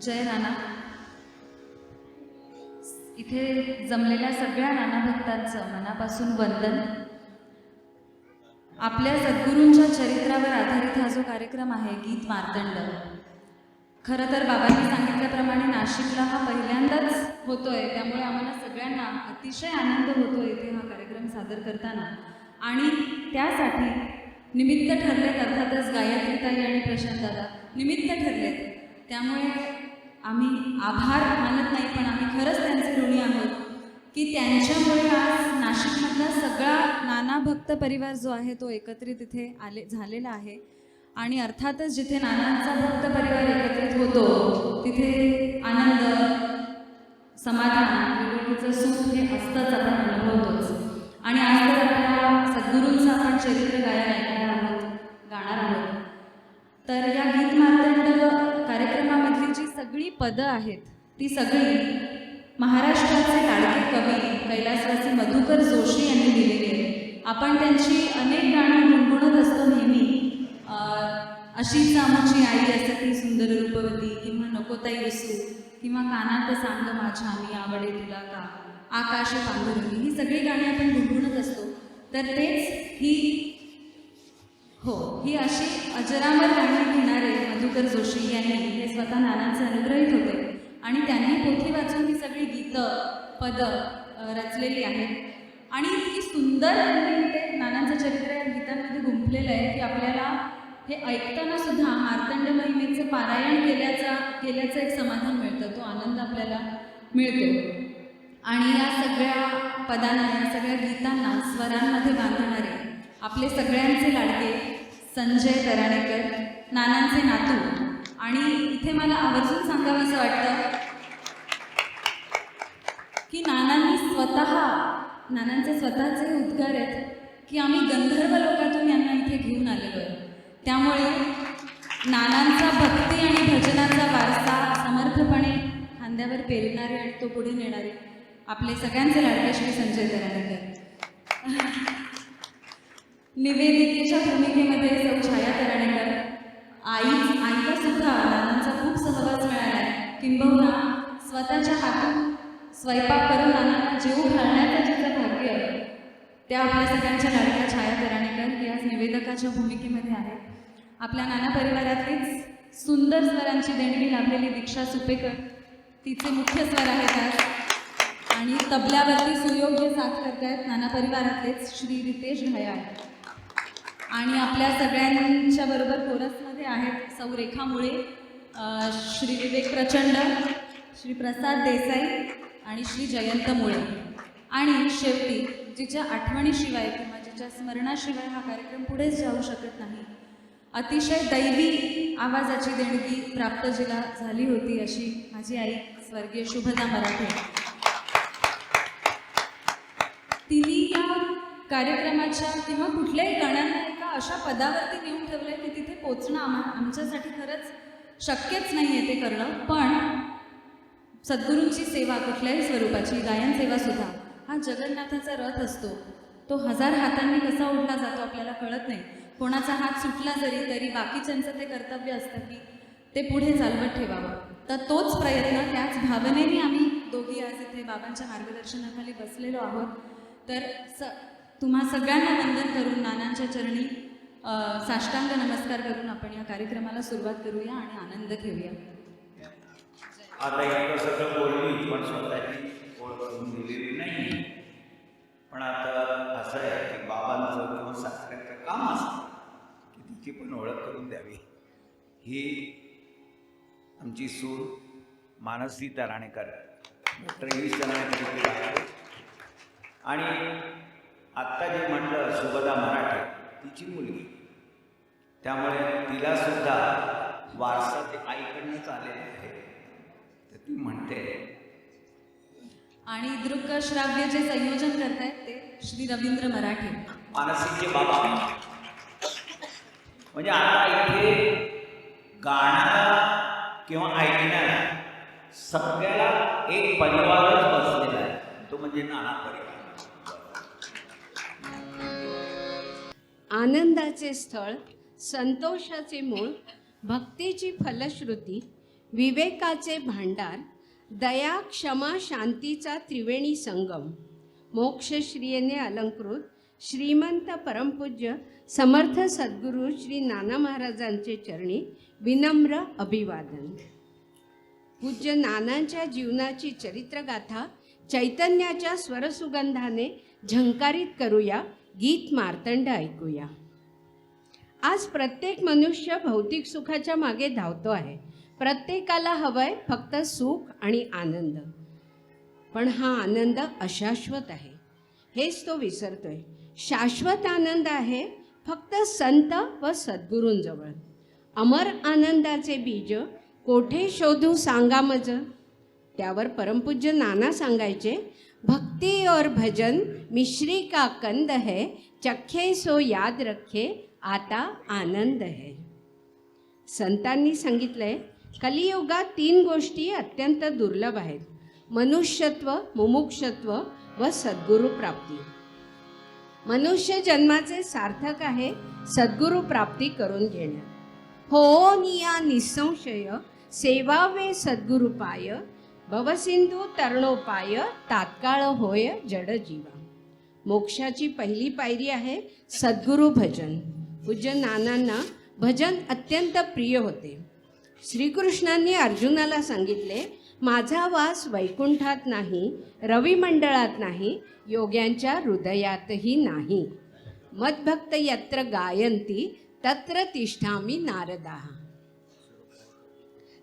जय नाना. इथे जमलेल्या सगळ्या नाना भक्तांचं मनापासून वंदन. आपल्या सद्गुरूंच्या चरित्रावर आधारित हा जो कार्यक्रम आहे गीत मार्तंड, खरं तर बाबांनी सांगितल्याप्रमाणे नाशिकला हा पहिल्यांदाच होतोय, त्यामुळे आम्हाला सगळ्यांना अतिशय आनंद होतो इथे हा कार्यक्रम सादर करताना. आणि त्यासाठी निमित्त ठरलेत अर्थातच गायत्रीताई आणि प्रशांत दादा निमित्त ठरलेत. त्यामुळे आम्ही आभार मानत नाही, पण आम्ही खरंच त्यांचे ऋणी आहोत की त्यांच्यामुळे आज नाशिकमधला सगळा नाना भक्त परिवार जो आहे तो एकत्रित इथे झालेला आहे. आणि अर्थातच जिथे नानांचा भक्त परिवार एकत्रित होतो तिथे आनंद, समाधान, विवेकीचं सुख हे असतंच, आपण अनुभवतोच. आणि आज तर आपल्या सद्गुरूंचं आपण चरित्र गायन ऐकणार आहोत, गाणार आहोत. तर या गीत मार्तंड कार्यक्रमामधली जी सगळी पदं आहेत ती सगळी महाराष्ट्राचे लाडके कवी कैलासवासी मधुकर जोशी यांनी दिलेली आहे. आपण त्यांची अनेक गाणी गुणगुणत असतो नेहमी. अशीच आमची आई असते ती सुंदर रूपवती, किंवा नकोताई असू, किंवा कानात सांग माझ्या मी आवडे तुला का, आकाश पांघरुणी, ही सगळी गाणी आपण गुणगुणत असतो. तर तेच ही अशी अजरामर गाणी घेणारे मधुकर जोशी यांनी हे स्वतः नानांचे अनुग्रहित होते आणि त्यांनी पोथी वाचून ही सगळी गीतं पदं रचलेली आहेत. आणि इतकी सुंदर ते नानांचं चरित्र या गीतांमध्ये गुंफलेलं आहे की आपल्याला हे ऐकताना सुद्धा मार्तंड महिमेचं पारायण केल्याचं एक समाधान मिळतं, तो आनंद आपल्याला मिळतो. आणि या सगळ्या पदांना, या सगळ्या गीतांना स्वरांमध्ये बांधणारे आपले सगळ्यांचे लाडके संजय तराणेकर, नानांचे नातू. आणि इथे मला आवर्जून सांगावं असं वाटतं की नानांचे स्वतःचे उद्गार आहेत की आम्ही गंधर्व लोकातून यांना इथे घेऊन आलेलो आहे. त्यामुळे नानांचा भक्ती आणि भजनाचा वारसा समर्थपणे खांद्यावर पेरणारे आणि तो पुढे नेणारे आपले सगळ्यांचे लाडके श्री संजय तराणेकर. निवेदिकेच्या भूमिकेमध्ये सौ छाया तराणेकर. आईला सुद्धा नानांचा खूप सहवास मिळाला आहे, किंबहुना स्वतःच्या हातून स्वयंपाक करून नानांना जेवू घालण्याचं जिचं भाग्य त्या आपल्या सगळ्यांच्या लाडक्या छाया तराणेकर या निवेदकाच्या भूमिकेमध्ये आहेत. आपल्या नाना परिवारातलीच सुंदर स्वरांची देणगी लाभलेली दीक्षा सुपेकर, तिचे मुख्य स्वर आहेत आज. आणि तबल्यावरती सुयोग्य साथ करतायत नाना परिवारातलेच श्री रितेश घायाळ. आणि आपल्या सगळ्यांच्या बरोबर कोरसमध्ये आहेत सौ रेखा मुळे, श्री विवेक प्रचंड, श्री प्रसाद देसाई आणि श्री जयंत मुळे. आणि शेवटी जिच्या आठवणीशिवाय किंवा जिच्या स्मरणाशिवाय हा कार्यक्रम पुढेच जाऊ शकत नाही, अतिशय दैवी आवाजाची देणगी प्राप्त जिला झाली होती अशी माझी आई स्वर्गीय शुभदा मराठे. तिने या कार्यक्रमाच्या किंवा कुठल्याही गणांना एका अशा पदावरती नेऊन ठेवलं आहे की तिथे पोचणं आमच्यासाठी खरंच शक्यच नाही आहे ते करणं. पण सद्गुरूंची सेवा कुठल्याही स्वरूपाची गायन सेवासुद्धा हा जगन्नाथाचा रथ असतो. तो 1000 हातांनी कसा ओढला जातो आपल्याला कळत नाही. कोणाचा हात सुटला तरी बाकीच्यांचं ते कर्तव्य असतं की ते पुढे चालवत ठेवावं. तर तोच प्रयत्न त्याच भावनेने आम्ही दोघी आज इथे बाबांच्या मार्गदर्शनाखाली बसलेलो आहोत. तर तुम्हा सगळ्यांना वंदन करून नानांच्या चरणी साष्टांग नमस्कार करून आपण या कार्यक्रमाला सुरुवात करूया आणि आनंद घेऊया. आता इतकं सगळं बोलली पण स्वतःची ओळख करून दिलेली नाही. पण आता असं आहे की बाबांचं किंवा सासऱ्यांचं काम असतं की तिची पण ओळख करून द्यावी. ही आमची सूर मानसी तराणेकर, डॉक्टर ईश तराणेकर. आणि आत्ता जे म्हटलं सुभदा मराठे तिची मुलगी, त्यामुळे तिला सुद्धा वारसा ते आईकडनंच आलेला आहे. तर ती म्हणते. आणि दृक श्राव्य जे संयोजन करतायत ते श्री रवींद्र मराठे, मानसीचे बाबा. म्हणजे आता इथे गाणारा किंवा ऐकणारा सगळ्याला एक परिवारच बसलेला आहे, तो म्हणजे नाना परिवार. आनंदाचे स्थळ, संतोषाचे मूळ, भक्तीची फलश्रुती, विवेकाचे भांडार, दया क्षमा शांतीचा त्रिवेणी संगम, मोक्षश्रियेने अलंकृत श्रीमंत परमपूज्य समर्थ सद्गुरू श्री नाना महाराजांचे चरणी विनम्र अभिवादन. पूज्य नानांच्या जीवनाची चरित्रगाथा चैतन्याच्या स्वरसुगंधाने झंकारित करूया. गीत मार्तंड ऐकूया. आज प्रत्येक मनुष्य भौतिक सुखाच्या मागे धावतो आहे. प्रत्येकाला हवंय फक्त सुख आणि आनंद. पण हा आनंद अशाश्वत आहे, हेच तो विसरतोय. शाश्वत आनंद आहे फक्त संत व सद्गुरूंजवळ. अमर आनंदाचे बीज कोठे शोधू सांगा मज. त्यावर परमपूज्य नाना सांगायचे, भक्ति और भजन मिश्री का कंद है, चखे सो याद रखे आता आनंद है. संतांनी सांगितलंय, कलियुगात 3 गोष्टी अत्यंत दुर्लभ आहेत: मनुष्यत्व, मुमुक्षत्व व सद्गुरू प्राप्ती. मनुष्य जन्माचे सार्थक आहे सद्गुरू प्राप्ती करून घेण्यात. हो निया निसंशय सेवावे सद्गुरू पाय, भवसिंधू तरणोपाय तात्काळ होय जड जीवा. मोक्षाची पहिली पायरी आहे सद्गुरू भजन. पूज्य नानांना भजन अत्यंत प्रिय होते. श्रीकृष्णांनी अर्जुनाला सांगितले, माझा वास वैकुंठात नाही, रविमंडळात नाही, योग्यांच्या हृदयातही नाही. मद्भक्त यत्र गायंती तत्र तिष्ठामी नारदाः.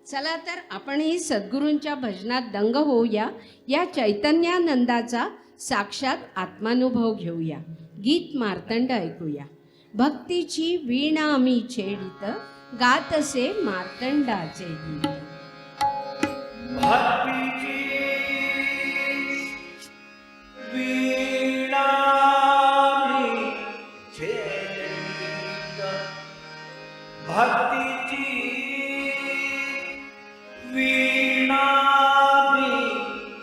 चला तर आपणही सद्गुरूंच्या भजनात दंग होऊया. या चैतन्यानंदाचा साक्षात आत्मानुभव घेऊया. गीत मार्तंड ऐकूया. भक्तीची वीणा मी छेडित, गातसे मार्तंडाचे गीत. भक्तीची वीणा मी छेडित, भक्तीची वीणा मी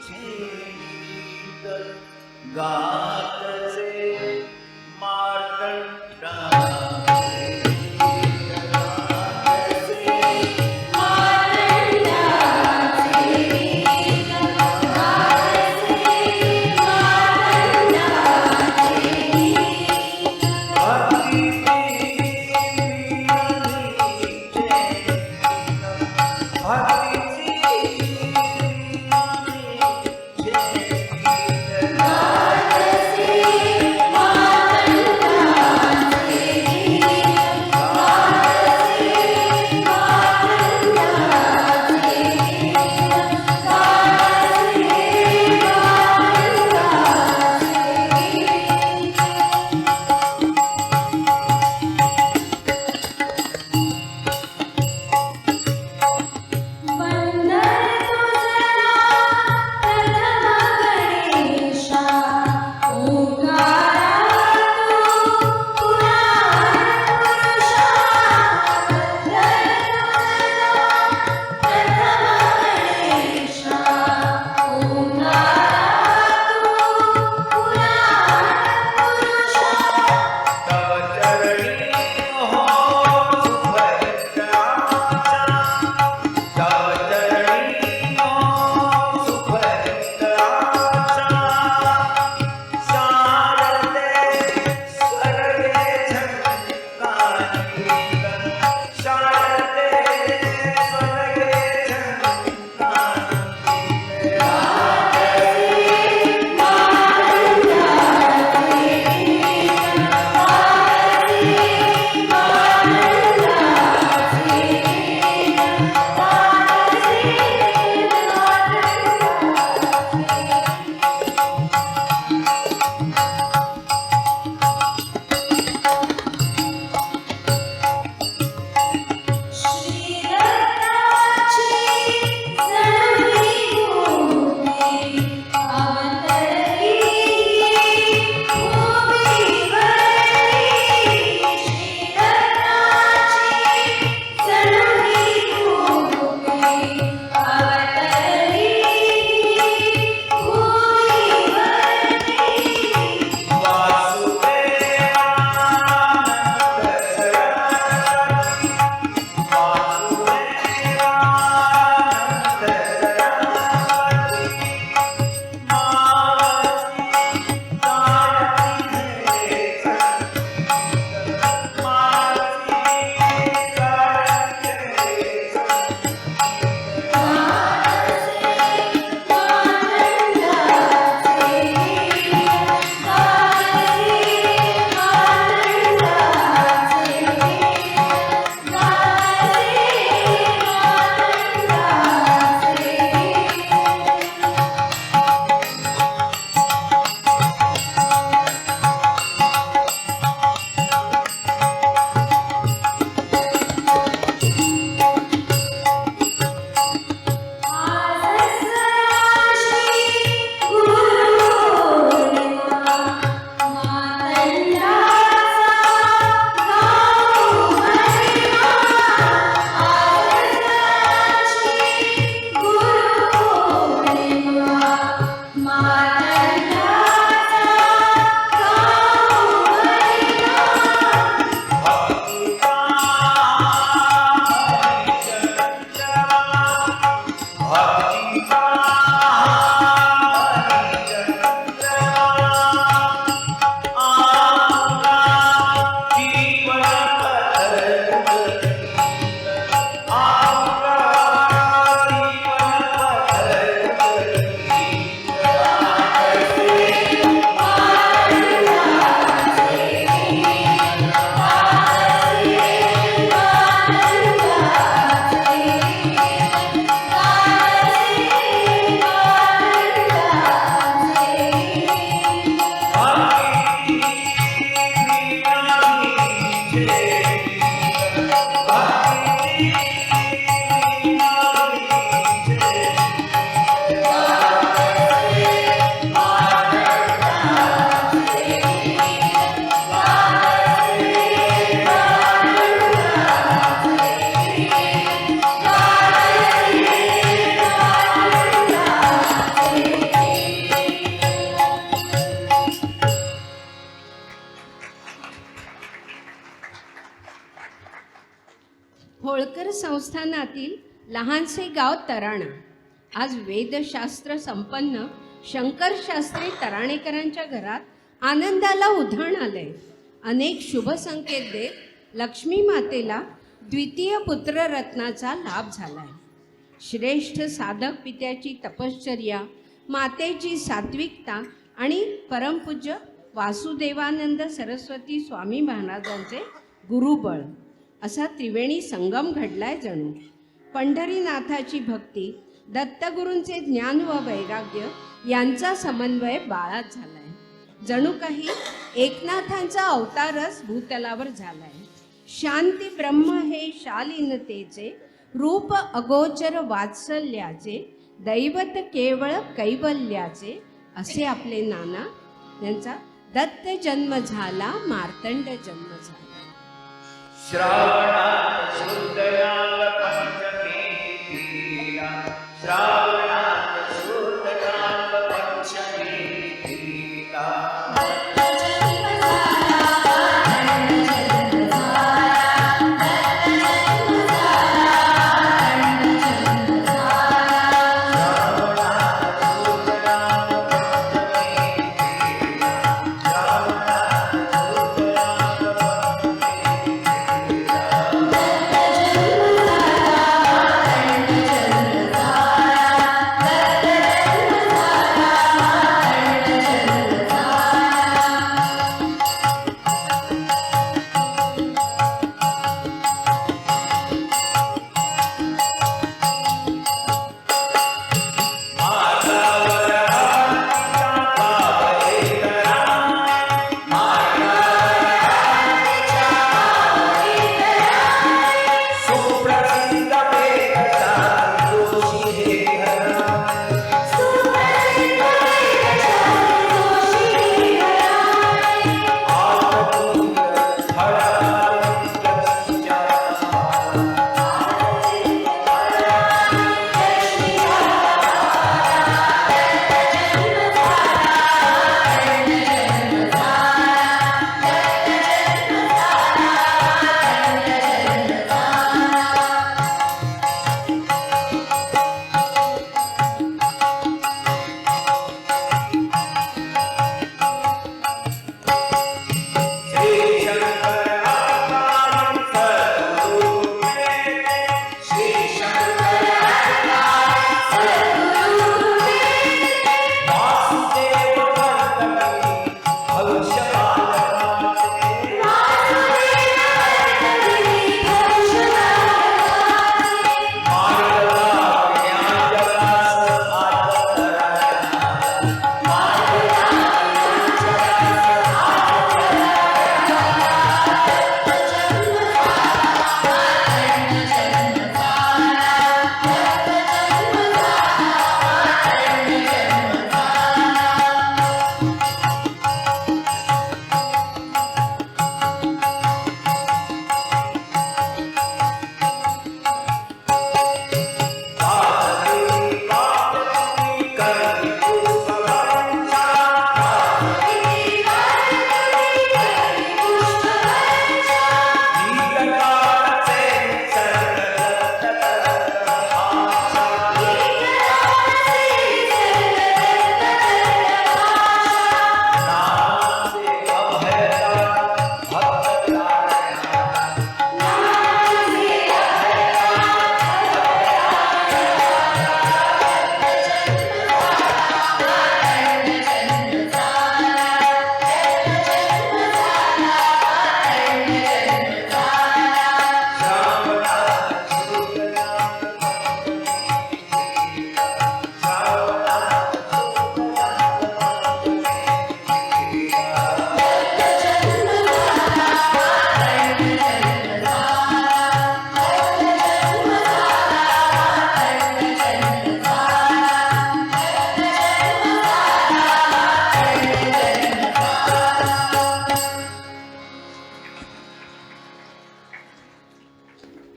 छेडित, गातसे मार्तंडाचे. मार्तंडाचे होळकर संस्थानातील लहानसे गाव तराणा आज वेदशास्त्र संपन्न शंकरशास्त्री तराणेकरांच्या घरात आनंदाला उधाण आलंय. अनेक शुभ संकेत देत लक्ष्मी मातेला द्वितीय पुत्ररत्नाचा लाभ झालाय. श्रेष्ठ साधक पित्याची तपश्चर्या, मातेची सात्विकता आणि परमपूज्य वासुदेवानंद सरस्वती स्वामी महाराजांचे गुरुबळ असा त्रिवेणी संगम घडलाय जणू. पंढरीनाथाची भक्ती, दत्तगुरूंचे ज्ञान व वैराग्य यांचा समन्वय बाळात झालाय. जणू काही एकनाथांचा अवतारच भूतलावर झालाय. शांती ब्रह्म हे शालीनतेचे रूप, अगोचर वात्सल्याचे दैवत, केवळ कैवल्याचे असे आपले नाना. त्यांचा दत्त जन्म झाला, मार्तंड जन्म झाला. श्रावणात शुद्धनाम पंचमी तिला, श्रावणात शुद्धनाम पंचमी तिला.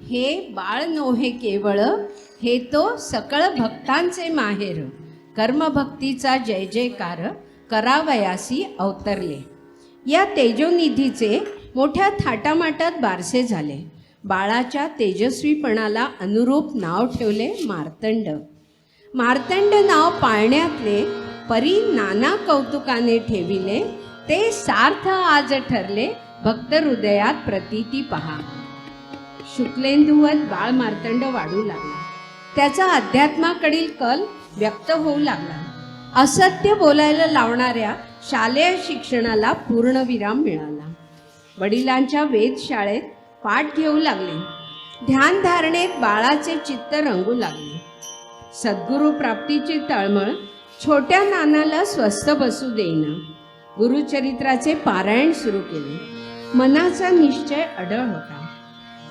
हे बाळ नोहे केवळ, हे तो सकळ भक्तांचे माहेर. कर्मभक्तीचा जय जयकार करावयासी अवतरले. या तेजोनिधीचे मोठ्या थाटामाटात बारसे झाले. बाळाच्या तेजस्वीपणाला अनुरूप नाव ठेवले मार्तंड. मार्तंड नाव पाळण्यातले परी नाना कौतुकाने ठेविले, ते सार्थ आज ठरले भक्त हृदयात प्रतीती पहा. शुक्लेंदुवत बाळ मार्तंड वाढू लागला. त्याचा अध्यात्माकडील कल व्यक्त होऊ लागला. असत्य बोलायला लावणाऱ्या शालेय शिक्षणाला पूर्णविराम मिळाला. वडिलांच्या वेधशाळेत पाठ घेऊ लागले. ध्यानधारणेत बाळाचे चित्त रंगू लागले. सद्गुरू प्राप्तीची तळमळ छोट्या नानाला स्वस्थ बसू देईना. गुरुचरित्राचे पारायण सुरू केले. मनाचा निश्चय अढळ होता.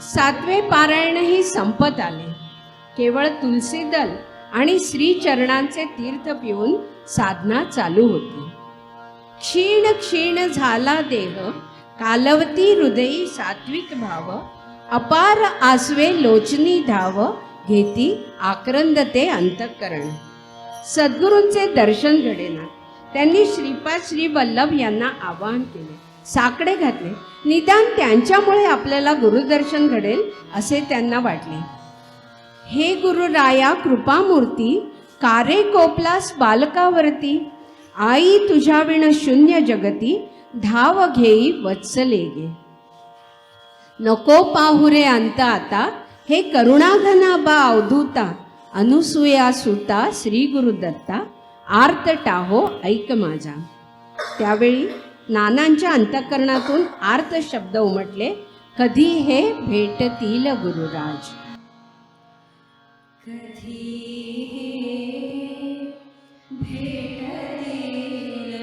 7वे पारायणही संपत आले. केवळ तुलसीदल आणि श्रीचरणांचे तीर्थ पिऊन साधना चालू होती. क्षीण क्षीण झाला देह, कालवती हृदयी सात्विक भाव, अपार आसवे लोचनी धाव, घेती आक्रंदते अंतःकरण. सद्गुरूंचे दर्शन घडेना. त्यांनी श्रीपाद श्री वल्लभ यांना आवाहन केले. साकडे घातले. निदान त्यांच्यामुळे आपल्याला गुरुदर्शन घडेल असे त्यांना वाटले. हे गुरुराया कृपामूर्ती, कारे कोपलास बालकावरती, आई तुझ्याविण शून्य जगती, धाव घेई वत्सले गे. नको पाहुरे अंत आता, हे करुणाघना बा अवधूता, अनुसूया सुता श्री गुरुदत्ता, आर्त टाहो ऐक माझा. त्यावेळी नानांच्या अंतःकरणातून आर्त शब्द उमटले. कधी हे भेटतील गुरुराज. कधी भेटतील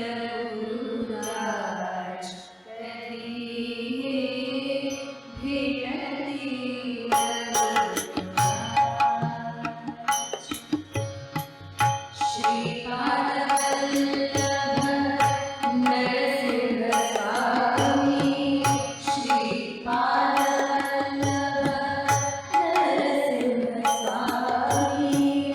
गुरुराज, कधी भेटतील श्रीपाद वल्लभ नरसिंह स्वामी, श्रीपाद वल्लभ नरसिंह स्वामी.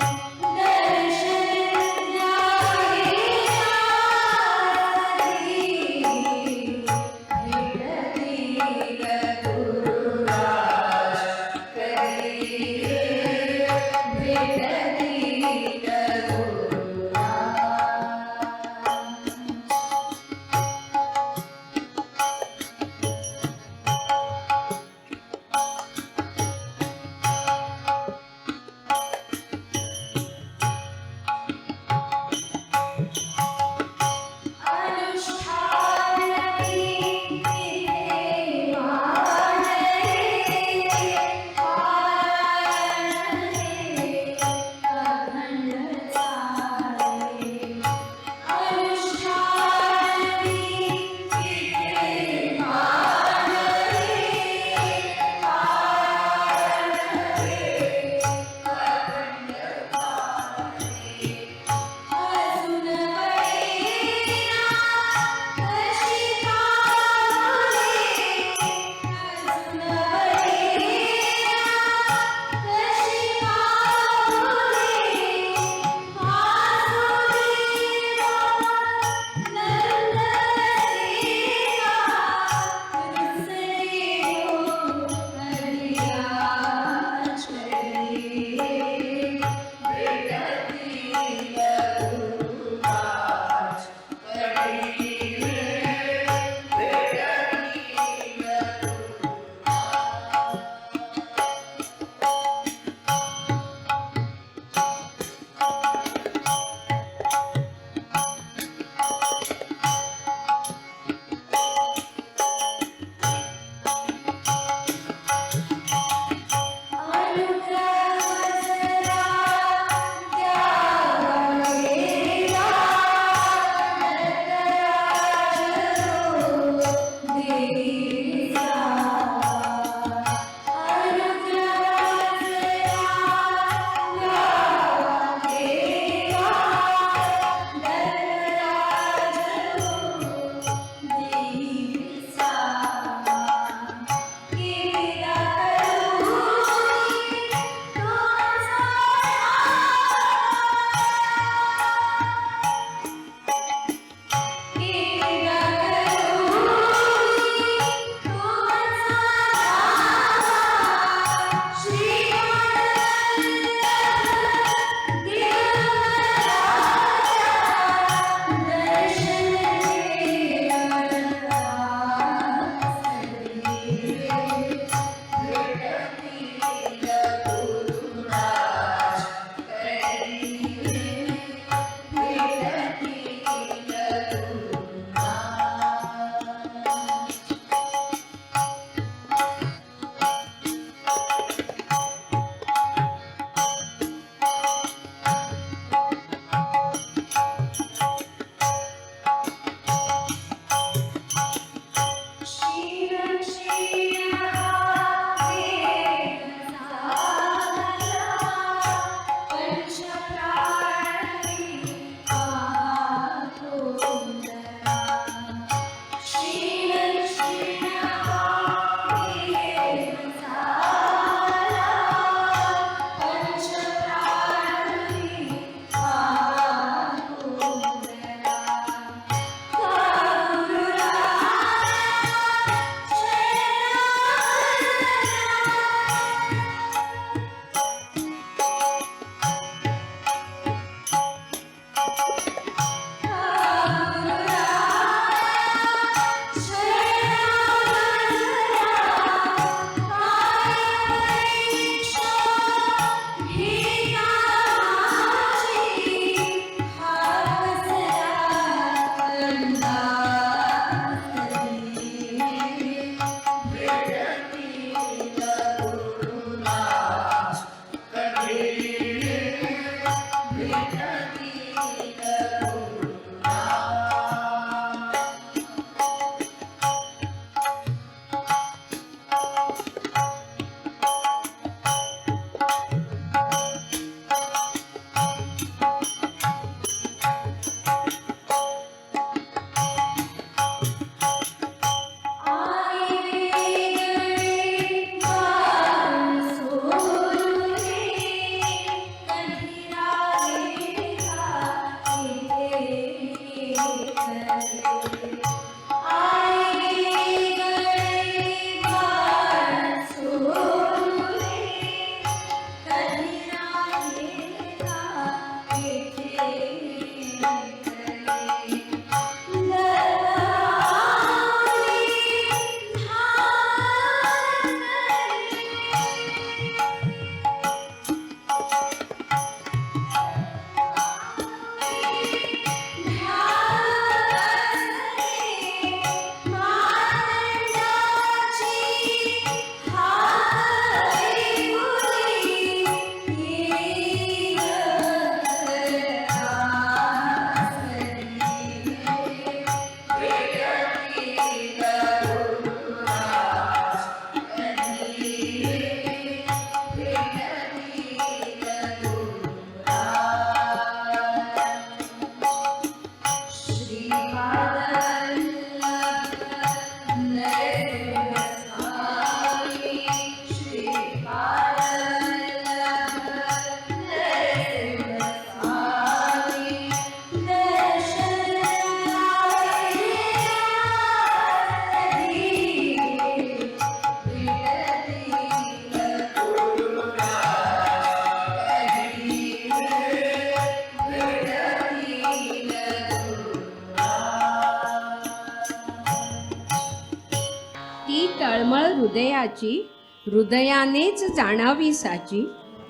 ही तळमळ हृदयाची, हृदयानेच जाणावी साची,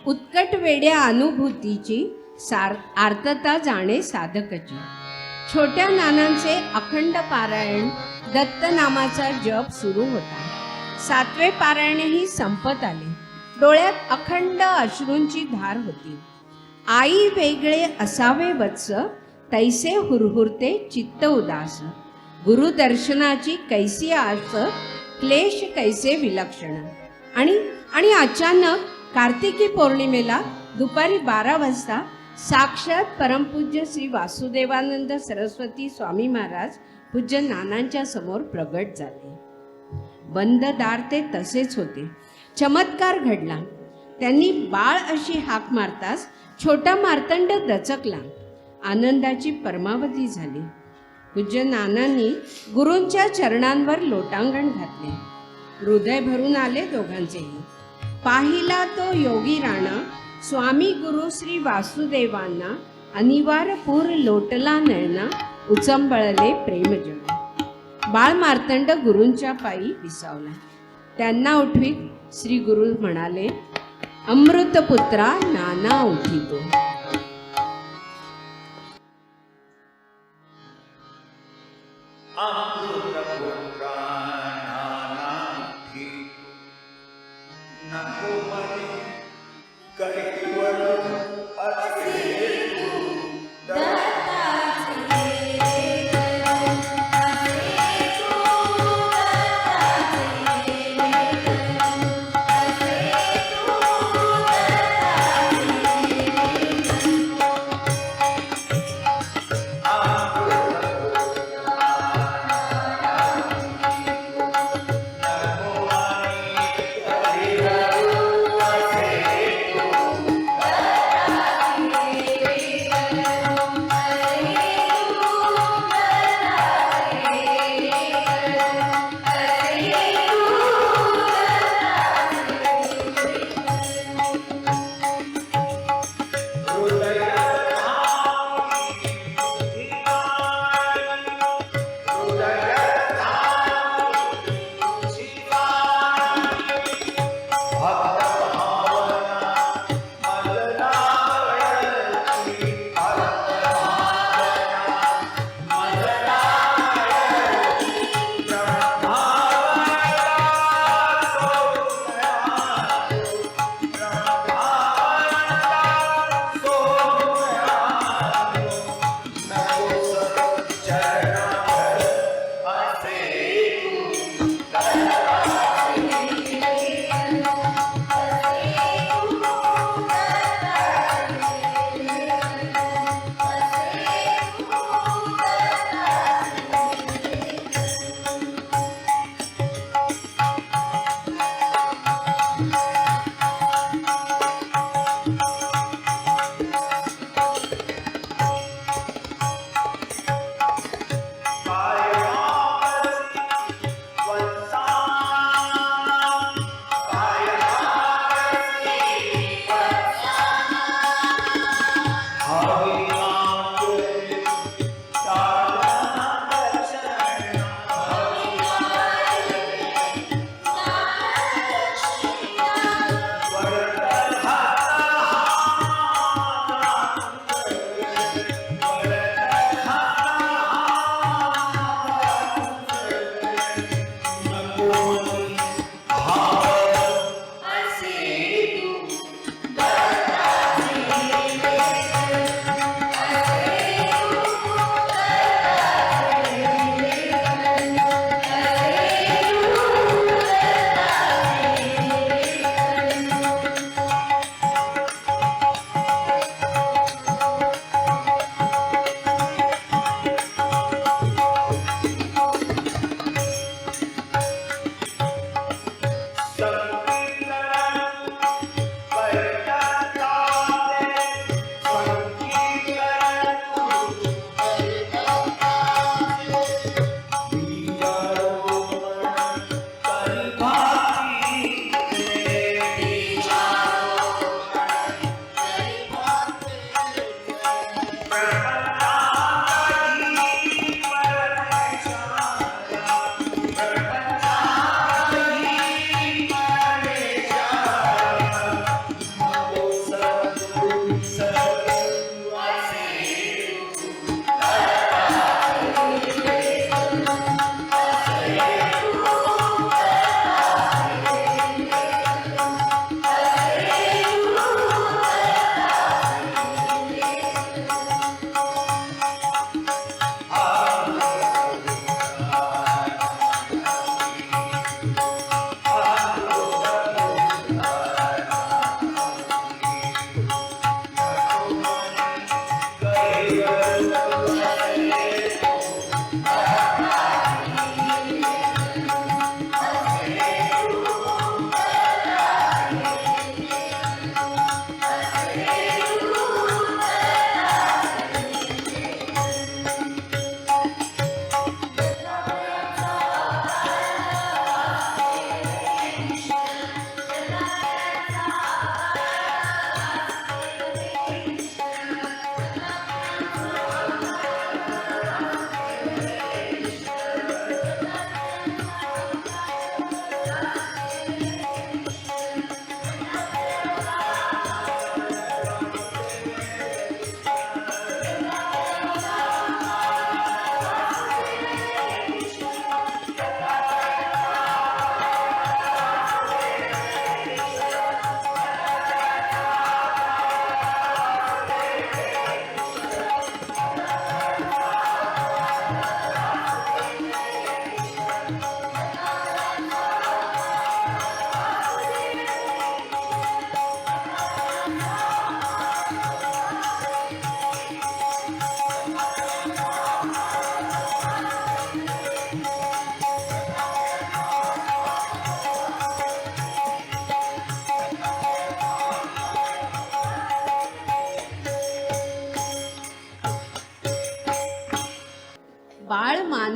उत्कट वेड्या अनुभूतीची, आर्तता जाणे साधकची. छोट्या नानांचे अखंड पारायण, दत्तनामाचा जप सुरू होता. 7वे पारायणही संपत आले. डोळ्यात अखंड अश्रूंची धार होती. आई वेगळे असावे वत्स, तैसे हुरहुरते चित्त उदास. गुरुदर्शनाची कैसी आस, क्लेश कैसे विलक्षण. आणि अचानक कार्तिकी पौर्णिमेला दुपारी 12 वाजता साक्षात परमपूज्य श्री वासुदेवानंद सरस्वती स्वामी महाराज पूज्य नानांच्या समोर प्रगट झाले. बंद दार ते तसेच होते. चमत्कार घडला. त्यांनी बाळ अशी हाक मारताच छोटा मार्तंड दचकला. आनंदाची परमावधी झाली. पूज्य नानांनी गुरूंच्या चरणांवर लोटांगण घातले. हृदय भरून आले दोघांचेही. पाहिला तो योगी राणा, स्वामी गुरु श्री वासुदेवांना, अनिवार पूर लोटला नयना, उचंबळले प्रेमजळ. बाळ मार्तंड गुरूंच्या पायी विसावला. त्यांना उठवीत श्री गुरु म्हणाले, अमृतपुत्रा नाना उठितो.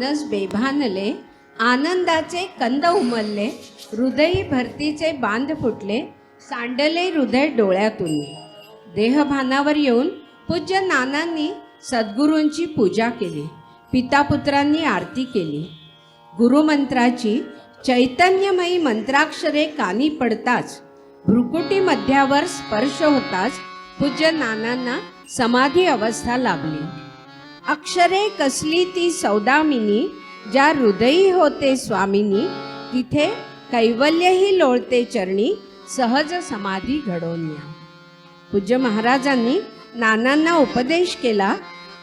मानस बेभानले, आनंदाचे कंद उमलले, हृदयी भरतीचे बांध फुटले, सांडले हृदय डोळ्यातून. देहभानावर येऊन पूज्य नानांनी सद्गुरूंची पूजा केली. पितापुत्रांनी आरती केली. गुरुमंत्राची चैतन्यमयी मंत्राक्षरे कानी पडताच, भ्रुकुटी मध्यावर स्पर्श होताच पूज्य नानांना समाधी अवस्था लाभली. अक्षरे कसली ती सौदामिनी, ज्या हृदयी होते स्वामिनी, तिथे कैवल्यही लोळते चरणी, सहज समाधी घडवून. पूज्य महाराजांनी नानांना उपदेश केला.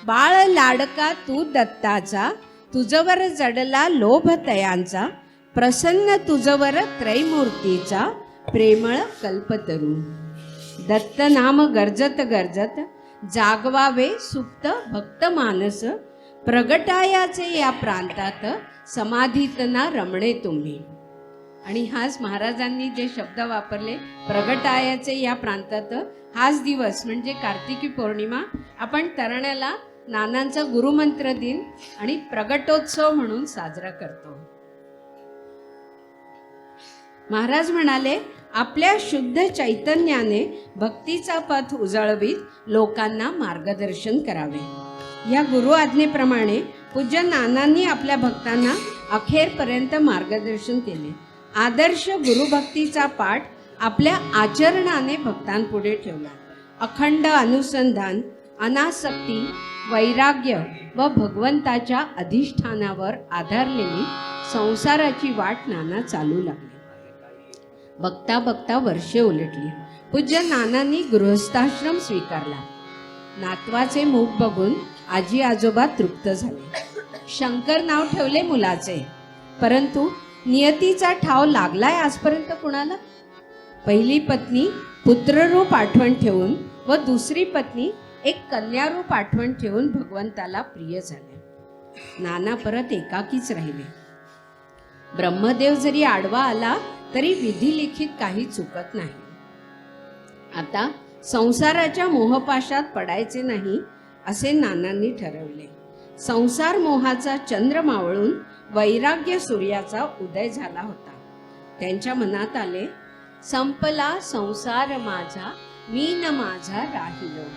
बाळ लाडका तू दत्ताचा, तुझवर जडला लोभ तयांचा, प्रसन्न तुझवर त्रैमूर्तीचा, प्रेमळ कल्पतरू. दत्त नाम गरजत गरजत, जागवावे सुप्त भक्त मानस, प्रगटायाचे या प्रांतात, समाधीत ना रमणे तुम्ही. आणि हाच महाराजांनी जे शब्द वापरले, प्रगटायाचे या प्रांतात, हाच दिवस म्हणजे कार्तिकी पौर्णिमा आपण तराण्याला नानांचा गुरुमंत्र दिन आणि प्रगटोत्सव म्हणून साजरा करतो. महाराज म्हणाले, आपल्या शुद्ध चैतन्याने भक्तीचा पथ उजळवीत लोकांना मार्गदर्शन करावे. या गुरु आज्ञेप्रमाणे पूज्य नानांनी आपल्या भक्तांना अखेरपर्यंत मार्गदर्शन केले. आदर्श गुरुभक्तीचा पाठ आपल्या आचरणाने भक्तांपुढे ठेवला. अखंड अनुसंधान, अनासक्ती, वैराग्य व भगवंताच्या अधिष्ठानावर आधारलेली संसाराची वाट नाना चालू लागली. बघता बघता वर्षे उलटली. पूज्य नानांनी गृहस्थाश्रम स्वीकारला. नातवाचे मुख बघून आजी आजोबा तृप्त झाले. शंकर नाव ठेवले मुलाचे, परंतु नियतीचा ठाव लागलाय आजपर्यंत कुणाला? पहिली पत्नी पुत्ररूप आठवण ठेवून व दुसरी पत्नी एक कन्यारूप आठवण ठेवून भगवंताला प्रिय झाले. नाना परत एकाकीच राहिले. ब्रह्मदेव जरी आडवा आला तरी विधिलिखित काही चुकत नाही. आता संसाराच्या मोहपाशात पडायचे नाही असे नानांनी ठरवले. संसार मोहाचा चंद्र मावळून वैराग्य सूर्याचा उदय झाला होता. त्यांच्या मनात आले, संपला संसार माझा, मी न माझा राहिलो.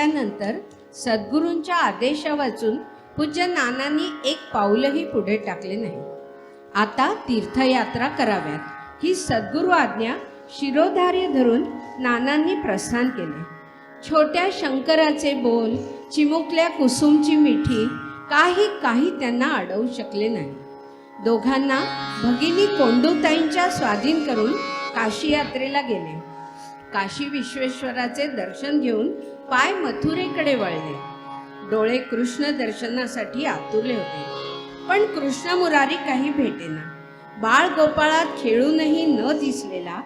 त्यानंतर सद्गुरूंच्या आदेशावाचून पूज्य नानांनी एक पाऊलही पुढे टाकले नाही. आता तीर्थयात्रा कराव्यात ही सद्गुरू आज्ञा शिरोधार्य धरून नानांनी प्रस्थान केले. छोट्या शंकराचे बोल, चिमुकल्या कुसुमची मिठी काही त्यांना अडवू शकले नाही. दोघांना भगिनी कोंडूताईंच्या स्वाधीन करून काशी यात्रेला गेले. काशी विश्वेश्वराचे दर्शन घेऊन पाय मथुरेकडे वळले. डोळे कृष्ण दर्शनासाठी आतुरले होते, पण कृष्ण मुरारी काही भेटेना. बाळ गोपाळात खेळूनही न दिसलेला,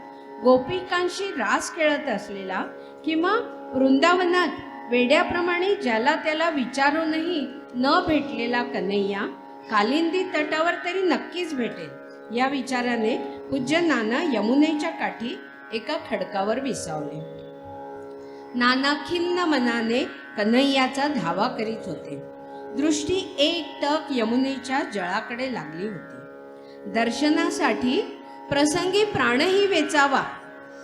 गोपिकांशी रास खेळत असलेला किंवा वृंदावनात वेड्याप्रमाणे ज्याला त्याला विचारूनही न भेटलेला कन्हैया कालिंदी तटावर तरी नक्कीच भेटेल, या विचाराने पूज्य नाना यमुनेच्या काठी एका खडकावर विसावले. नाना खिन्न मनाने कन्हैयाचा धावा करीत होते. दृष्टी एकटक यमुनेच्या जळाकडे लागली होती. दर्शनासाठी प्रसंगी प्राणही वेचावा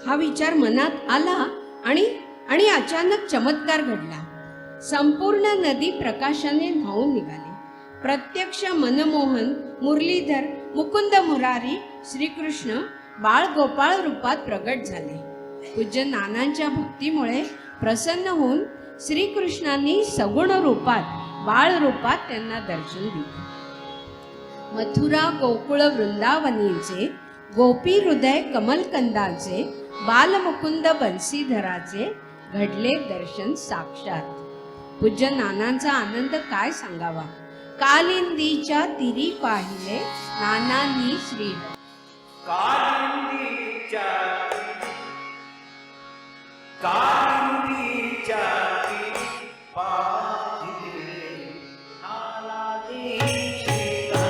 हा विचार मनात आला आणि अचानक चमत्कार घडला. संपूर्ण नदी प्रकाशाने न्हावून निघाली. प्रत्यक्ष मनमोहन, मुरलीधर, मुकुंद मुरारी, श्रीकृष्ण बाळ गोपाळ रूपात प्रगट झाले. पूज्य नानांच्या भक्तीमुळे प्रसन्न होऊन श्रीकृष्णांनी सगुण रूपात, बाळ रूपात त्यांना दर्शन दिले. मथुरा गोकुळ वृंदावनीचे, गोपी हृदय कमलकंदाचे, बालमुकुंद बंसीधराचे घडले दर्शन साक्षात. पूज्य नानांचा आनंद काय सांगावा. कालिंदीच्या तिरी पाहिले नानांनी श्रीहरी. कालिंदीच्या पाहिले नानांनी श्रीहरी.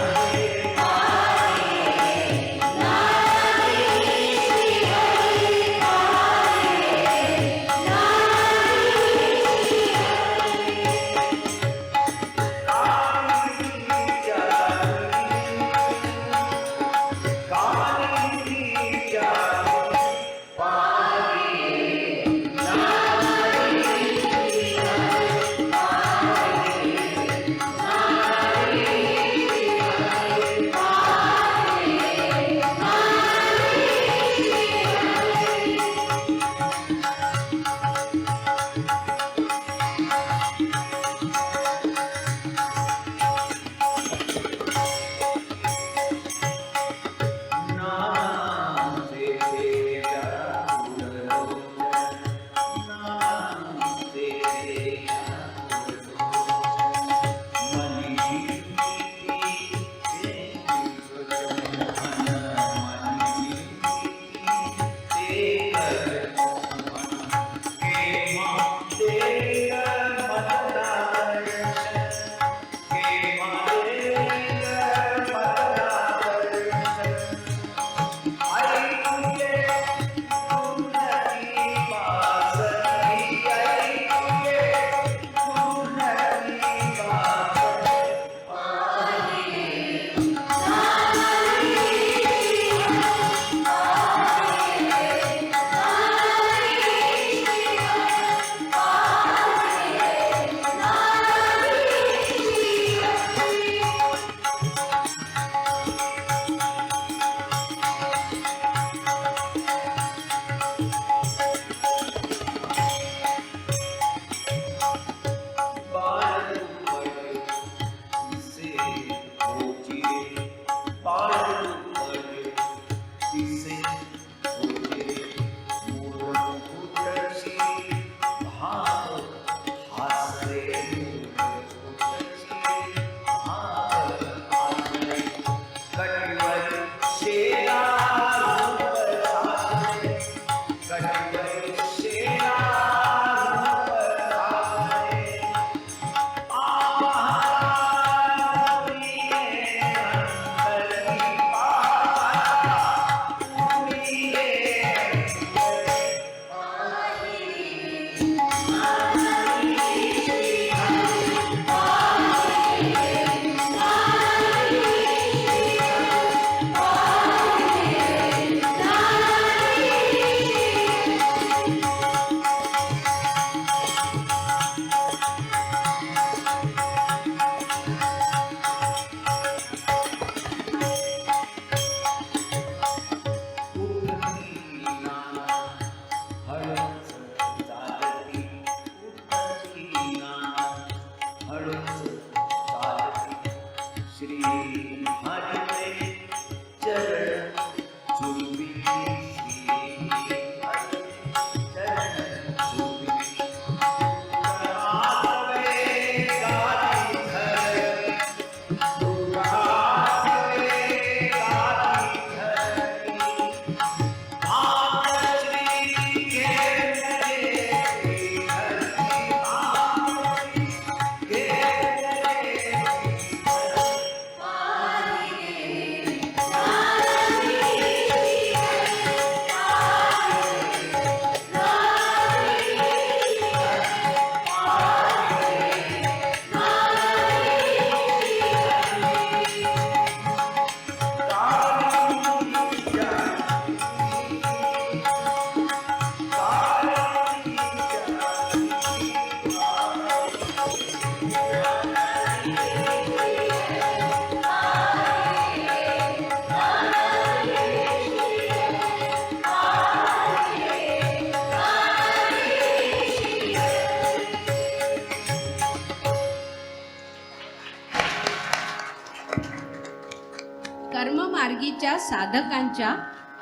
मार्गीच्या साधकांच्या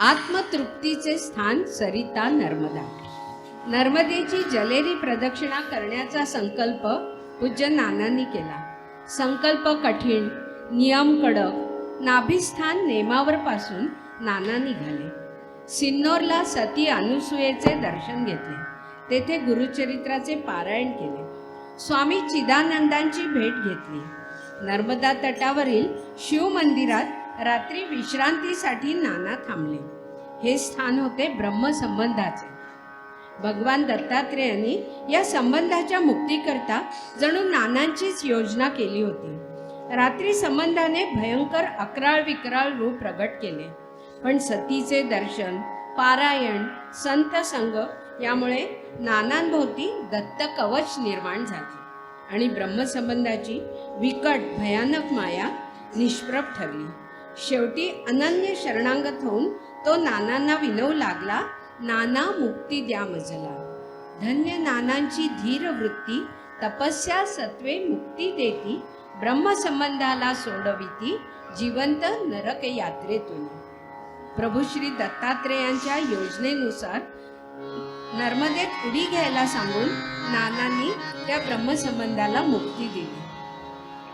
आत्मतृप्तीचे स्थान सरिता नर्मदा. नर्मदेची जलेरी प्रदक्षिणा करण्याचा संकल्प पूज्य नानांनी केला. संकल्प कठीण, नियम कडक, नाभिस्थान नेमावर पासून नाना निघाले. सिन्नोरला सती अनुसूयेचे दर्शन घेतले. तेथे गुरुचरित्राचे पारायण केले. स्वामी चिदानंदांची भेट घेतली. नर्मदा तटावरील शिव मंदिरात रात्री विश्रांतीसाठी नाना थांबले. हे स्थान होते ब्रह्मसंबंधाचे. भगवान दत्तात्रेयांनी या संबंधाच्या मुक्तीकरता जणू नानांचीच योजना केली होती. रात्री संबंधाने भयंकर अकराळ विकराळ रूप प्रगट केले, पण सतीचे दर्शन, पारायण, संत संग यामुळे नानांभोवती दत्त कवच निर्माण झाले आणि ब्रह्मसंबंधाची विकट भयानक माया निष्प्रभ ठरली. शेवटी अनन्य शरणागत होऊन तो नानांना विनवू लागला, नाना मुक्ती द्या मजला. धन्य नानांची धीर वृत्ती, तपस्या सत्वे मुक्ती देती, ब्रह्मसंबंधाला सोडविती, जिवंत नरक यात्रेतून. प्रभू श्री दत्तात्रेयांच्या योजनेनुसार नर्मदेत उडी घ्यायला सांगून नानांनी त्या ब्रह्मसंबंधाला मुक्ती दिली.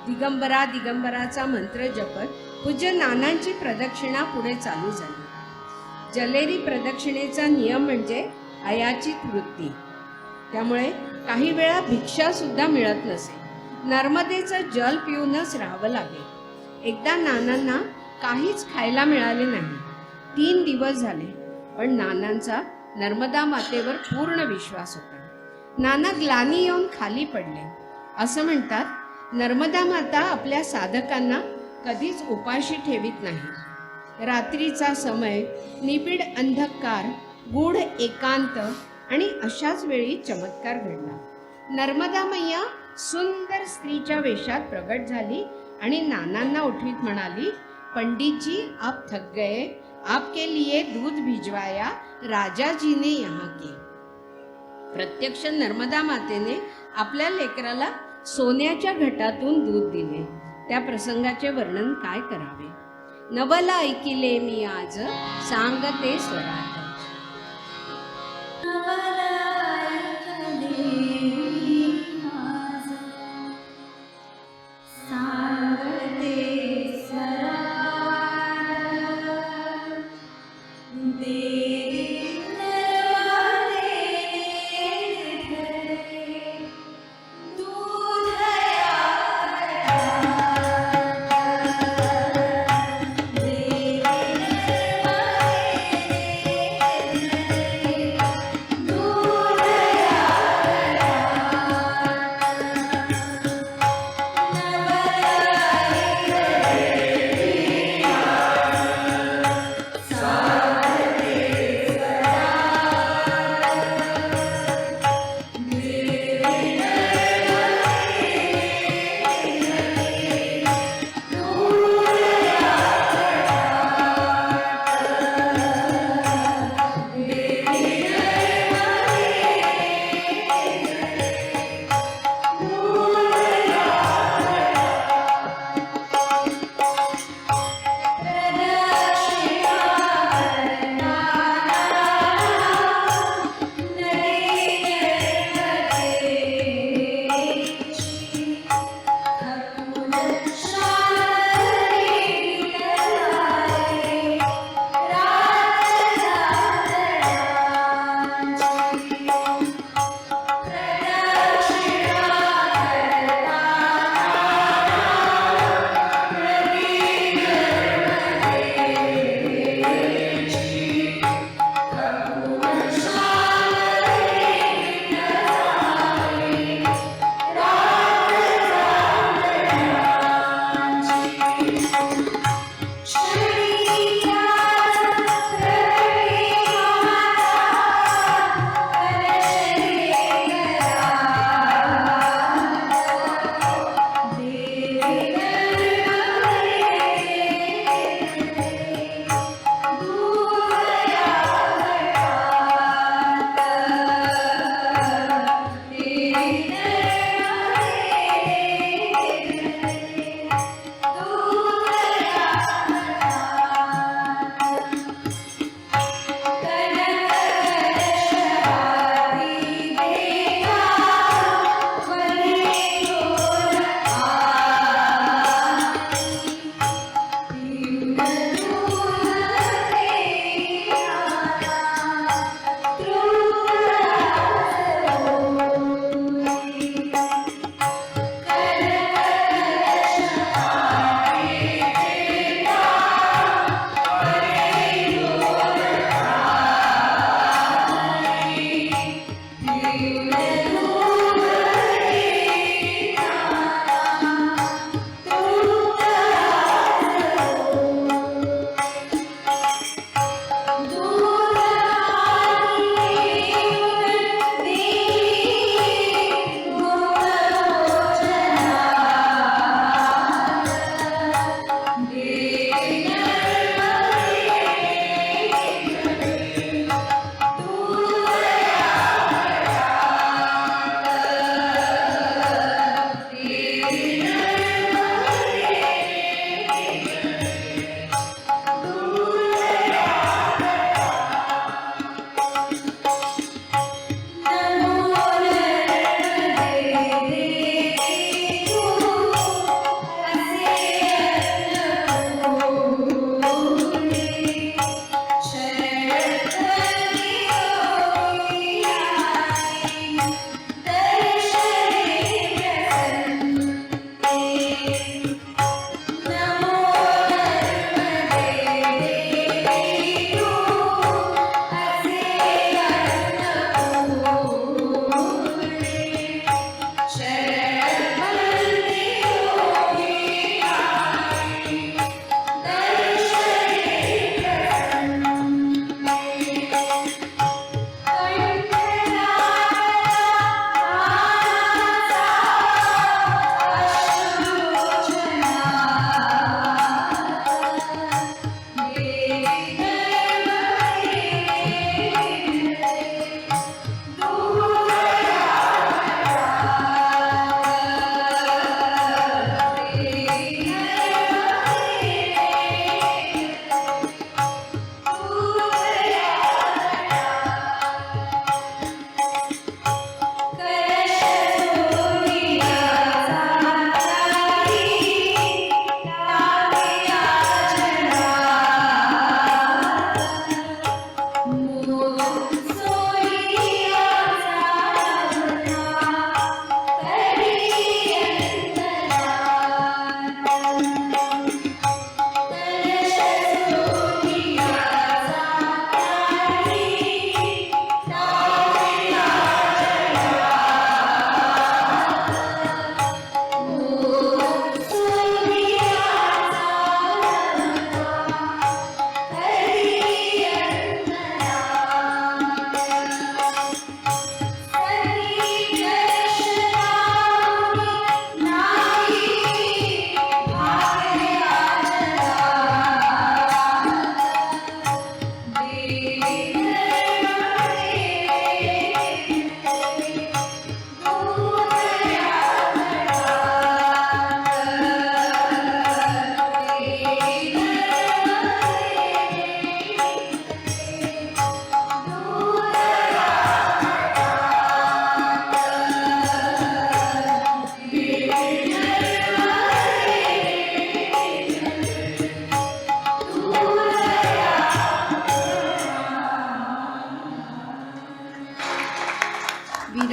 दिगंबरा दिगंबराचा मंत्र जपत पूज्य नानांची प्रदक्षिणा पुढे चालू झाली. जलेरी प्रदक्षिणेचा नियम म्हणजे अयाचित वृत्ती. त्यामुळे काही वेळा भिक्षा सुद्धा मिळत नसे. नर्मदेचं जल पिऊनच राहावं लागेल. एकदा नानांना काहीच खायला मिळाले नाही. 3 दिवस झाले, पण नानांचा नर्मदा मातेवर पूर्ण विश्वास होता. नाना ग्लानी येऊन खाली पडले. असं म्हणतात, नर्मदा माता आपल्या साधकांना कधीच उपाशी ठेवीत नाही. रात्रीचा समय, निबिड अंधकार, गूढ एकांत आणि अशाच वेळी चमत्कार घडला. नर्मदा मैया सुंदर स्त्रीच्या वेशात प्रगट झाली आणि नानांना उठवीत म्हणाली, पंडित जी आप थक गए, आपके लिए दूध भिजवाया राजा जी ने यहाँ के. प्रत्यक्ष नर्मदा मातेने आपल्या लेकराला सोन्याच्या घटातून दूध दिले. त्या प्रसंगाचे वर्णन काय करावे. नवल ऐकिले मी आज, सांगते स्वरात.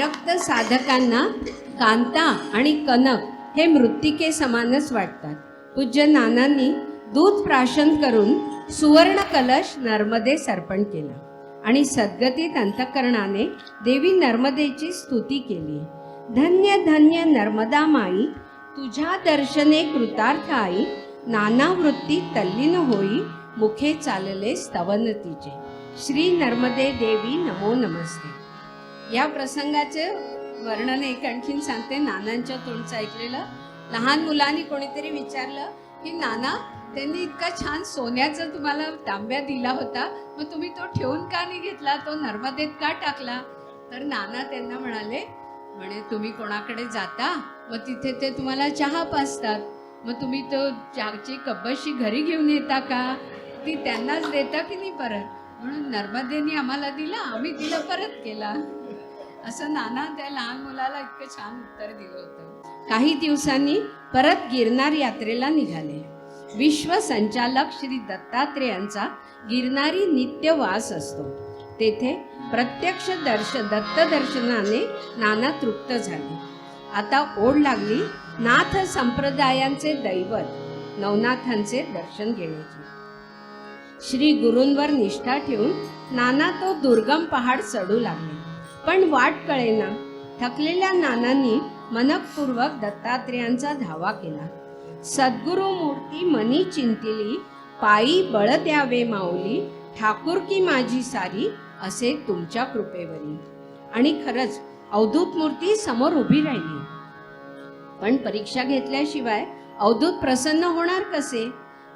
विरक्त साधकांना कांता आणि कनक हे मृत्तिके समानच वाटतात. पूज्य नानांनी दूध प्राशन करून सुवर्ण कलश नर्मदेस अर्पण केला आणि सद्गतीत अंतःकरणाने देवी नर्मदेची स्तुती केली. धन्य धन्य नर्मदा माई, तुझ्या दर्शने कृतार्थ आई, नाना वृत्ती तल्लीन होई, मुखे चालले स्तवन तिचे. श्री नर्मदे देवी नमो नमस्ते. या प्रसंगाचे वर्णन एक आणखीन सांगते. नानांच्या तोंडचं ऐकलेलं. लहान मुलांनी कोणीतरी विचारलं की नाना, त्यांनी इतका छान सोन्याचा तुम्हाला तांब्या दिला होता, मग तुम्ही तो ठेवून का नाही घेतला, तो नर्मदेत का टाकला? तर नाना त्यांना म्हणे तुम्ही कोणाकडे जाता, मग तिथे ते तुम्हाला चहा पाजतात, मग तुम्ही तो चहाची कब्बशी घरी घेऊन येता का? ती त्यांनाच देता की नाही परत? म्हणून नर्मदेने आम्हाला दिला, आम्ही तिला परत केला. असं नाना त्या लहान मुलाला इतकं छान उत्तर दिलं होतं. काही दिवसांनी परत गिरनार यात्रेला निघाले. विश्वसंचालक श्री दत्तात्रेयांचा गिरनारी नित्य वास असतो. तेथे प्रत्यक्ष दत्तदर्शनाने नाना तृप्त झाले. आता ओढ लागली नाथ संप्रदायांचे दैवत नवनाथांचे दर्शन घेण्याची. श्री गुरूंवर निष्ठा ठेवून नाना तो दुर्गम पहाड चढू लागले. पण वाट कळेना. थकलेल्या नानांनी मनपूर्वक दत्तात्रेयांचा धावा केला. सद्गुरु मूर्ती मनी चिंतिली, पायी बळ द्यावे माऊली, ठाकूर की माझी सारी, असे तुमच्या कृपेवरी. आणि खरंच अवधूत मूर्ती समोर उभी राहिली. पण परीक्षा घेतल्याशिवाय अवधूत प्रसन्न होणार कसे?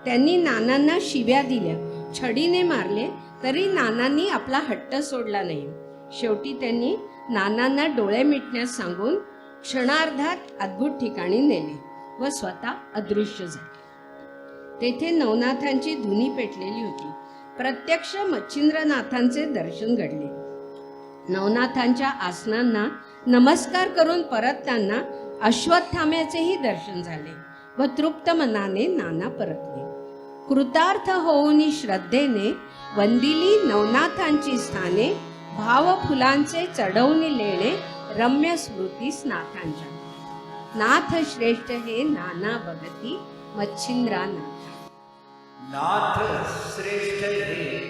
त्यांनी नानांना शिव्या दिल्या, छडीने मारले, तरी नानांनी आपला हट्ट सोडला नाही. शेवटी त्यांनी नानांना डोळे मिटण्यास सांगून क्षणार्धात अद्भुत ठिकाणी नेले व स्वतः अदृश्य झाले. तेथे नवनाथांची धुनी पेटलेली होती. प्रत्यक्ष मच्छिंद्रनाथांचे दर्शन घडले. नवनाथांच्या आसनांना नमस्कार करून परतताना अश्वत्थाम्याचेही दर्शन झाले व तृप्त मनाने नाना परतले. कृतार्थ होऊन श्रद्धेने वंदिली नवनाथांची स्थाने, भाव फुलांचे चढवणी लेणे रम्य स्मृतीस नाथांच्या. नाथ श्रेष्ठ हे नाना भगती मच्छिंद्रा नाथ. नाथ श्रेष्ठ हे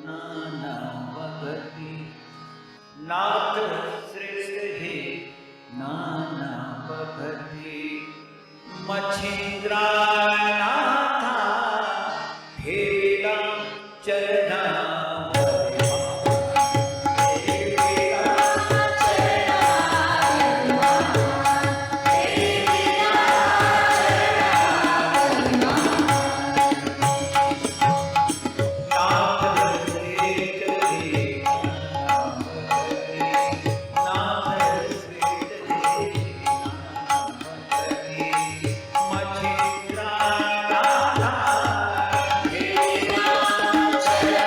नाना भगती, नाथ श्रेष्ठ हे नाना भगती, मच्छिंद्रा नाथा ठेला चरणा. चरण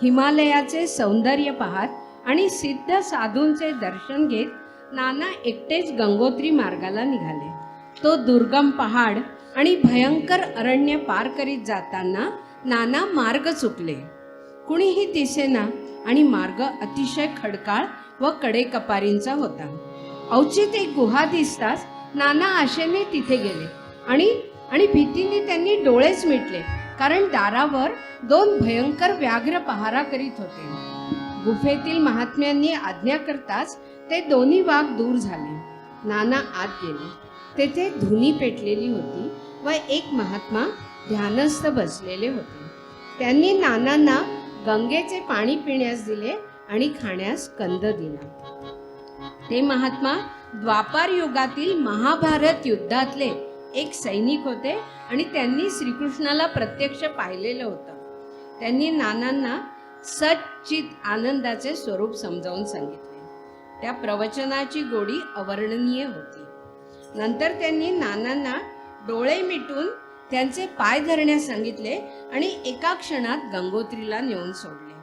हिमालयाचे सौंदर्य पाहत आणि सिद्ध साधूंचे दर्शन घेत नाना एकटेच गंगोत्री मार्गाला निघाले. तो दुर्गम पहाड आणि भयंकर अरण्य पार करीत जाताना नाना मार्ग चुकले. कुणीही दिसेना आणि मार्ग अतिशय खडकाळ व कडेकपारींचा होता. अवचित एक गुहा दिसताच नाना आशेने तिथे गेले आणि भीतीने त्यांनी डोळेच मिटले, कारण दारावर 2 भयंकर व्याघ्र पहारा करीत होते. गुफेतील महात्म्यांनी आज्ञा करताच ते दोन्ही वाघ दूर झाले. नाना आत गेले. तेथे धुनी पेटलेली होती व एक महात्मा ध्यानस्थ बसलेले होते. त्यांनी नानांना गंगेचे पाणी पिण्यास दिले आणि खाण्यास कंद दिला. ते महात्मा द्वापार युगातील महाभारत युद्धातले एक सैनिक होते आणि त्यांनी श्रीकृष्णाला प्रत्यक्ष पाहिलेलं होतं. त्यांनी नानांना सच्चित आनंदाचे स्वरूप समजावून सांगितले. त्या प्रवचनाची गोडी अवर्णनीय होती. नंतर त्यांनी नानांना डोळे मिटून त्यांचे पाय धरण्यास सांगितले आणि एका क्षणात गंगोत्रीला नेऊन सोडले.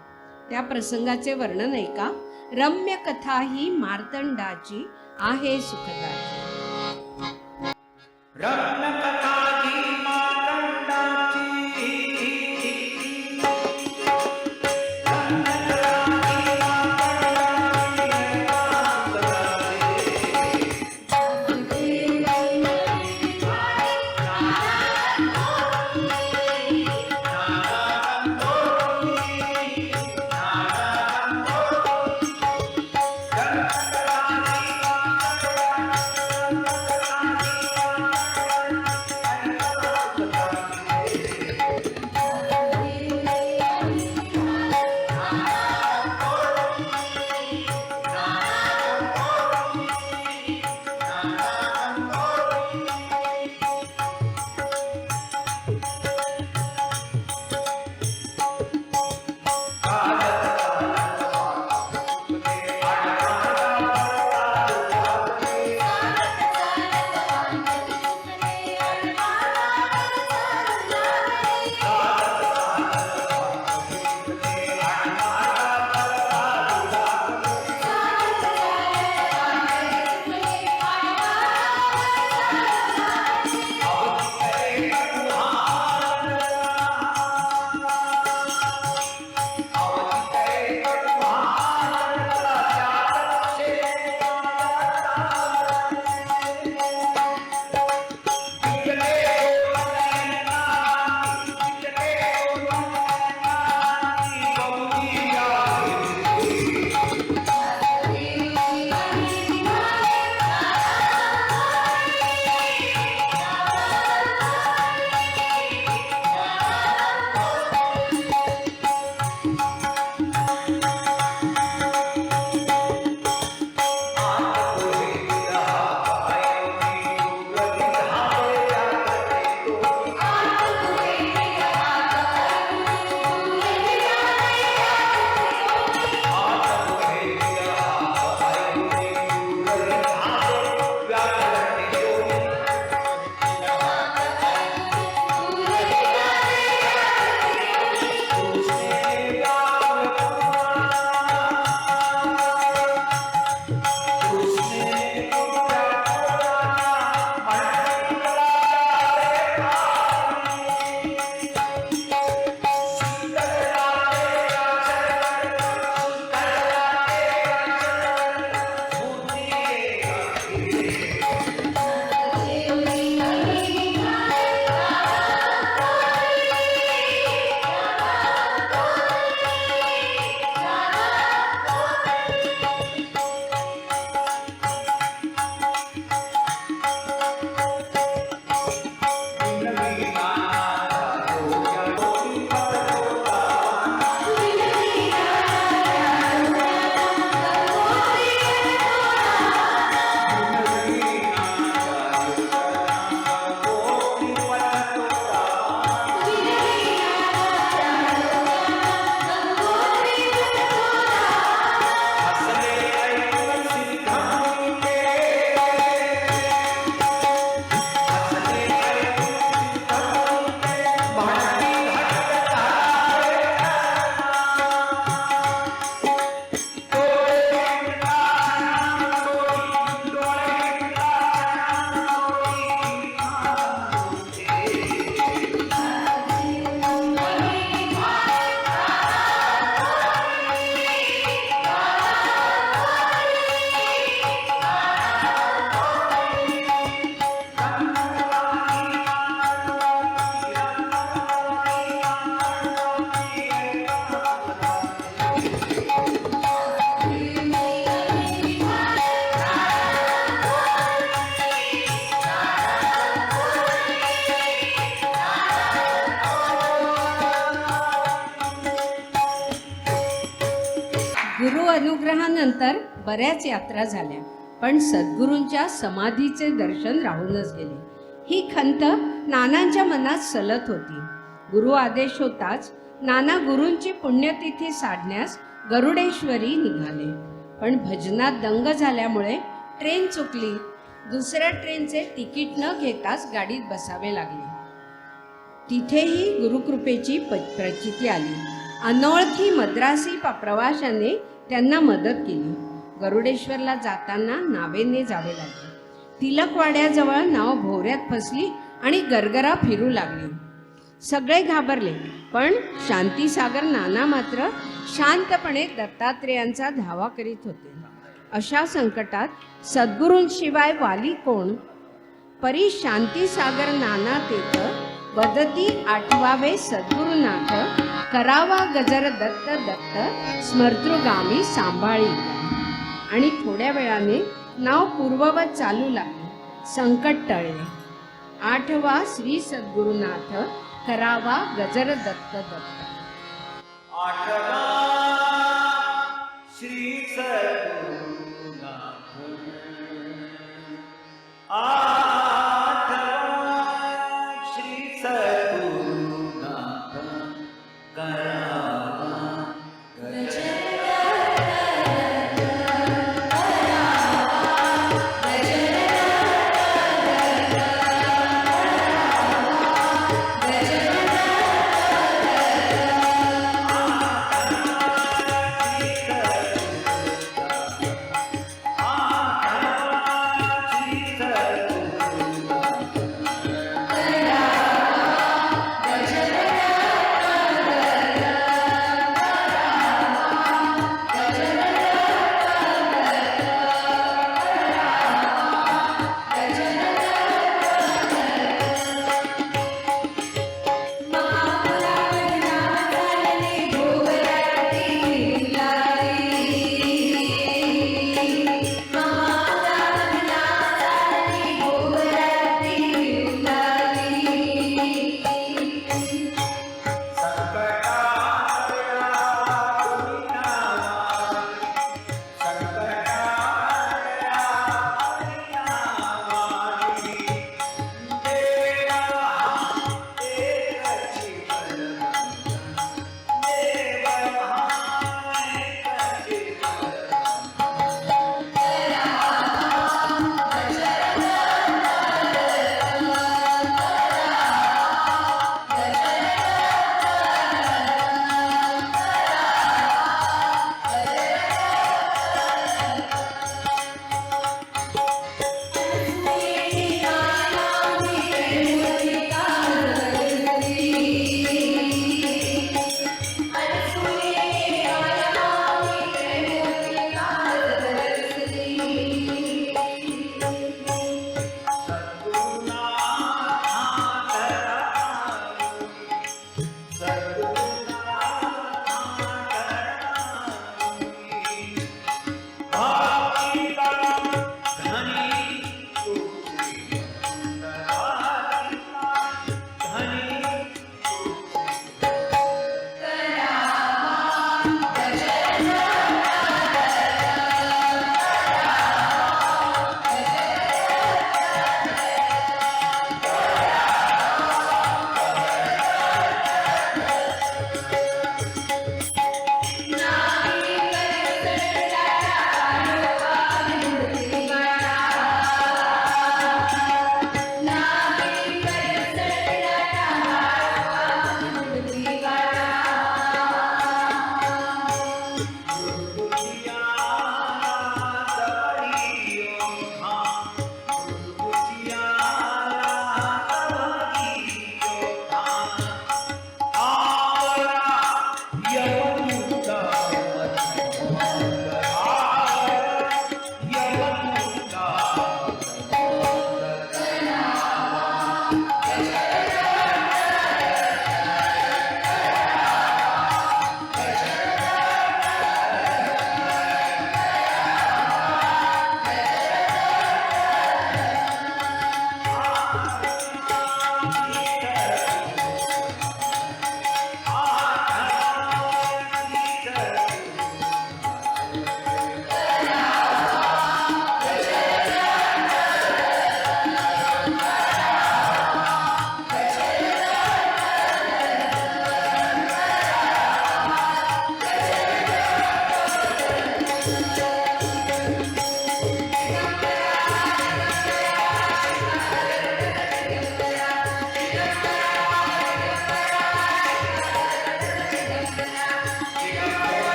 त्या प्रसंगाचे वर्णन ऐका. रम्य कथा ही मार्तंडाची आहे सुखदाची. रत्नकथा ही मार्तंडाची, अनुग्रहानंतर बऱ्याच यात्रा झाल्या, पण सद्गुरूंच्या समाधीचे दर्शन राहूनच गेले. ही खंत नानांच्या मनात सलत होती. गुरु आदेश होताच नाना गुरूंची पुण्यतिथी साधण्यास गरुडेश्वरी निघाले. पण भजनात दंग झाल्यामुळे ट्रेन चुकली. दुसऱ्या ट्रेनचे तिकीट न घेताच गाडीत बसावे लागले. तिथेही गुरुकृपेची प्रचिती आली. अनोळखी मद्रासी प्रवाशाने त्यांना मदत केली. गरुडेश्वरला जाताना नावेने जावे लागले. तिलकवाड्याजवळ नाव भोवऱ्यात फसली आणि गरगरा फिरू लागली. सगळे घाबरले, पण शांतीसागर नाना मात्र शांतपणे दत्तात्रेयांचा धावा करीत होते. अशा संकटात सद्गुरूंशिवाय वाली कोण? परी शांतीसागर नाना तेथ वदती आठवावे सद्गुरुनाथ, करावा गजर दत्त दत्त स्मर्तृगामी सांभाळी. आणि थोड्या वेळाने नाव पूर्ववत चालू लागले. संकट टळले. आठवा श्री सद्गुरुनाथ, करावा गजर दत्त दत्त. आठवा श्री सद्गुरुनाथ, आठवा श्री सद्गुरुनाथ, करावा गजर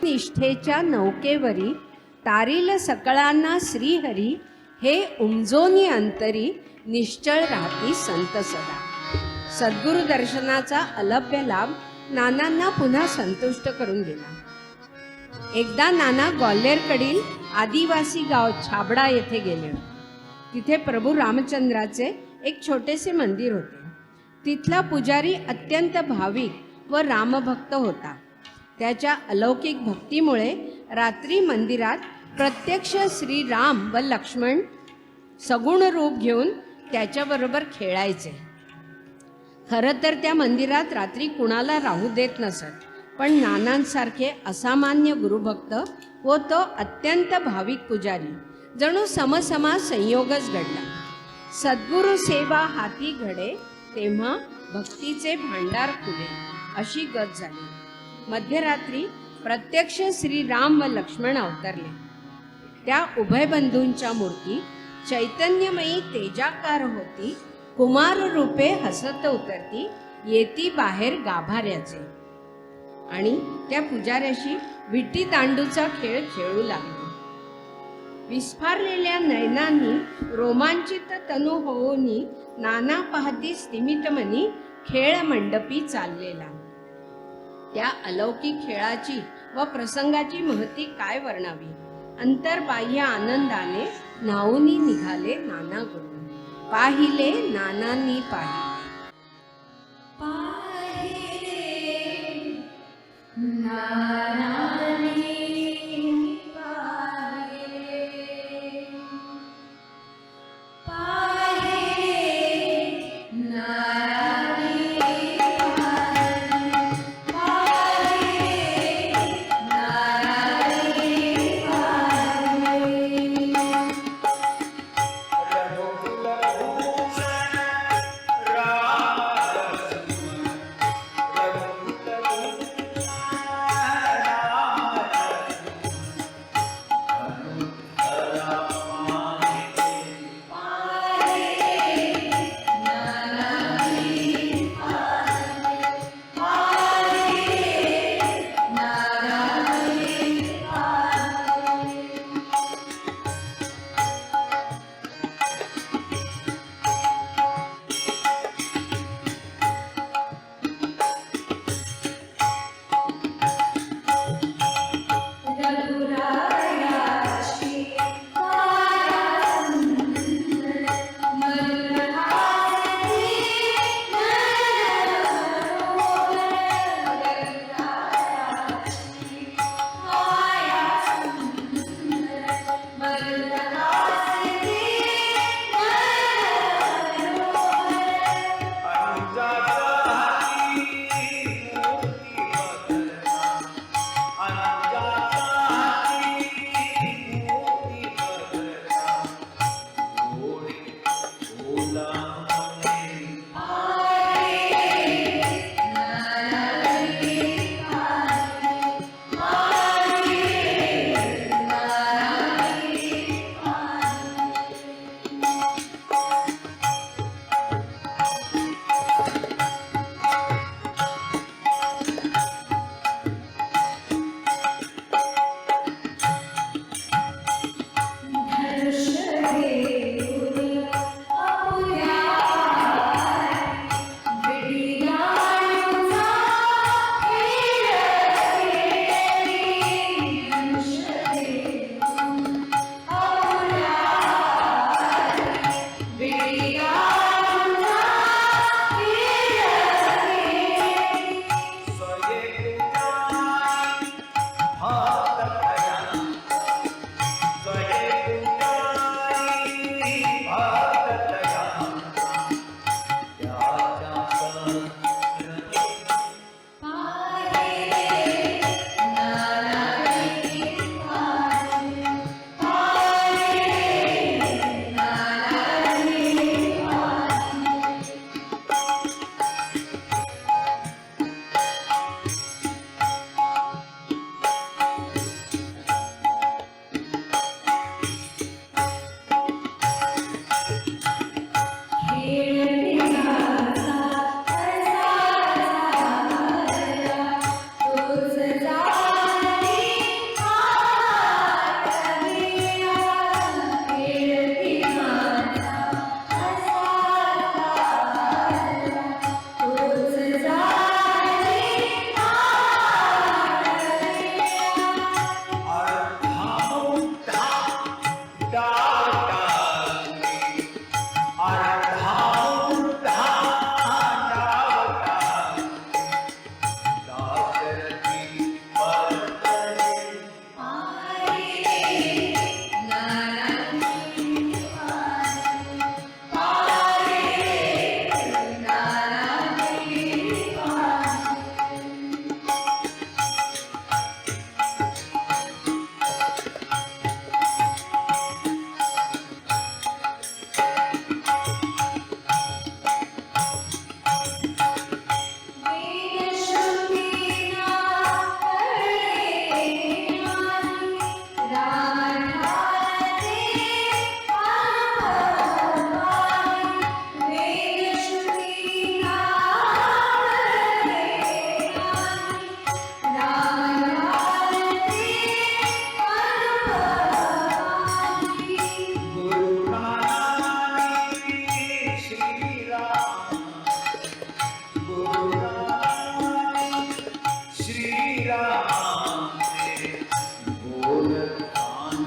निष्ठेच्या नौकेवरी तारील सकळांना श्रीहरी, हे उमजोनी अंतरी निश्चळ राहती संत सदा. सद्गुरु दर्शनाचा अलभ्य लाभ नानांना पुन्हा संतुष्ट करून दिला. एकदा नाना ग्वाल्हेरकडील आदिवासी गाव छाबडा येथे गेले. तिथे प्रभू रामचंद्राचे एक छोटेसे मंदिर होते. तिथला पुजारी अत्यंत भाविक व रामभक्त होता. त्याच्या अलौकिक भक्तीमुळे रात्री मंदिरात प्रत्यक्ष श्रीराम व लक्ष्मण सगुण रूप घेऊन त्याच्याबरोबर खेळायचे. खरं तर त्या मंदिरात रात्री कुणाला राहू देत नसत, पण नानांसारखे असामान्य गुरुभक्त व तो अत्यंत भाविक पुजारी जणू समसमा संयोगच घडला. सद्गुरु सेवा हाती घडे, तेव्हा भक्तीचे भांडार खुले, अशी गत झाली. मध्यरात्री प्रत्यक्ष श्रीराम व लक्ष्मण अवतरले. त्या उभय बंधूंच्या मूर्ती चैतन्यमयी तेजाकार होती. कुमार रूपे हसत उतरती, येती बाहेर गाभाऱ्याचे. आणि त्या पुजाऱ्याशी विटी दांडूचा खेळ खेळू लागले. विस्फारलेल्या नयनांनी रोमांचित तनु होऊनी नाना पाहती स्तिमितमनी खेळ मंडपी चाललेला. त्या अलौकिक खेळाची व प्रसंगाची महती काय वर्णावी. अंतर्बाह्य आनंदाने न्हाऊनी निघाले नाना गुरु. पाहिले नानांनी पाहिले. राम श्रीरामाचे बोल कान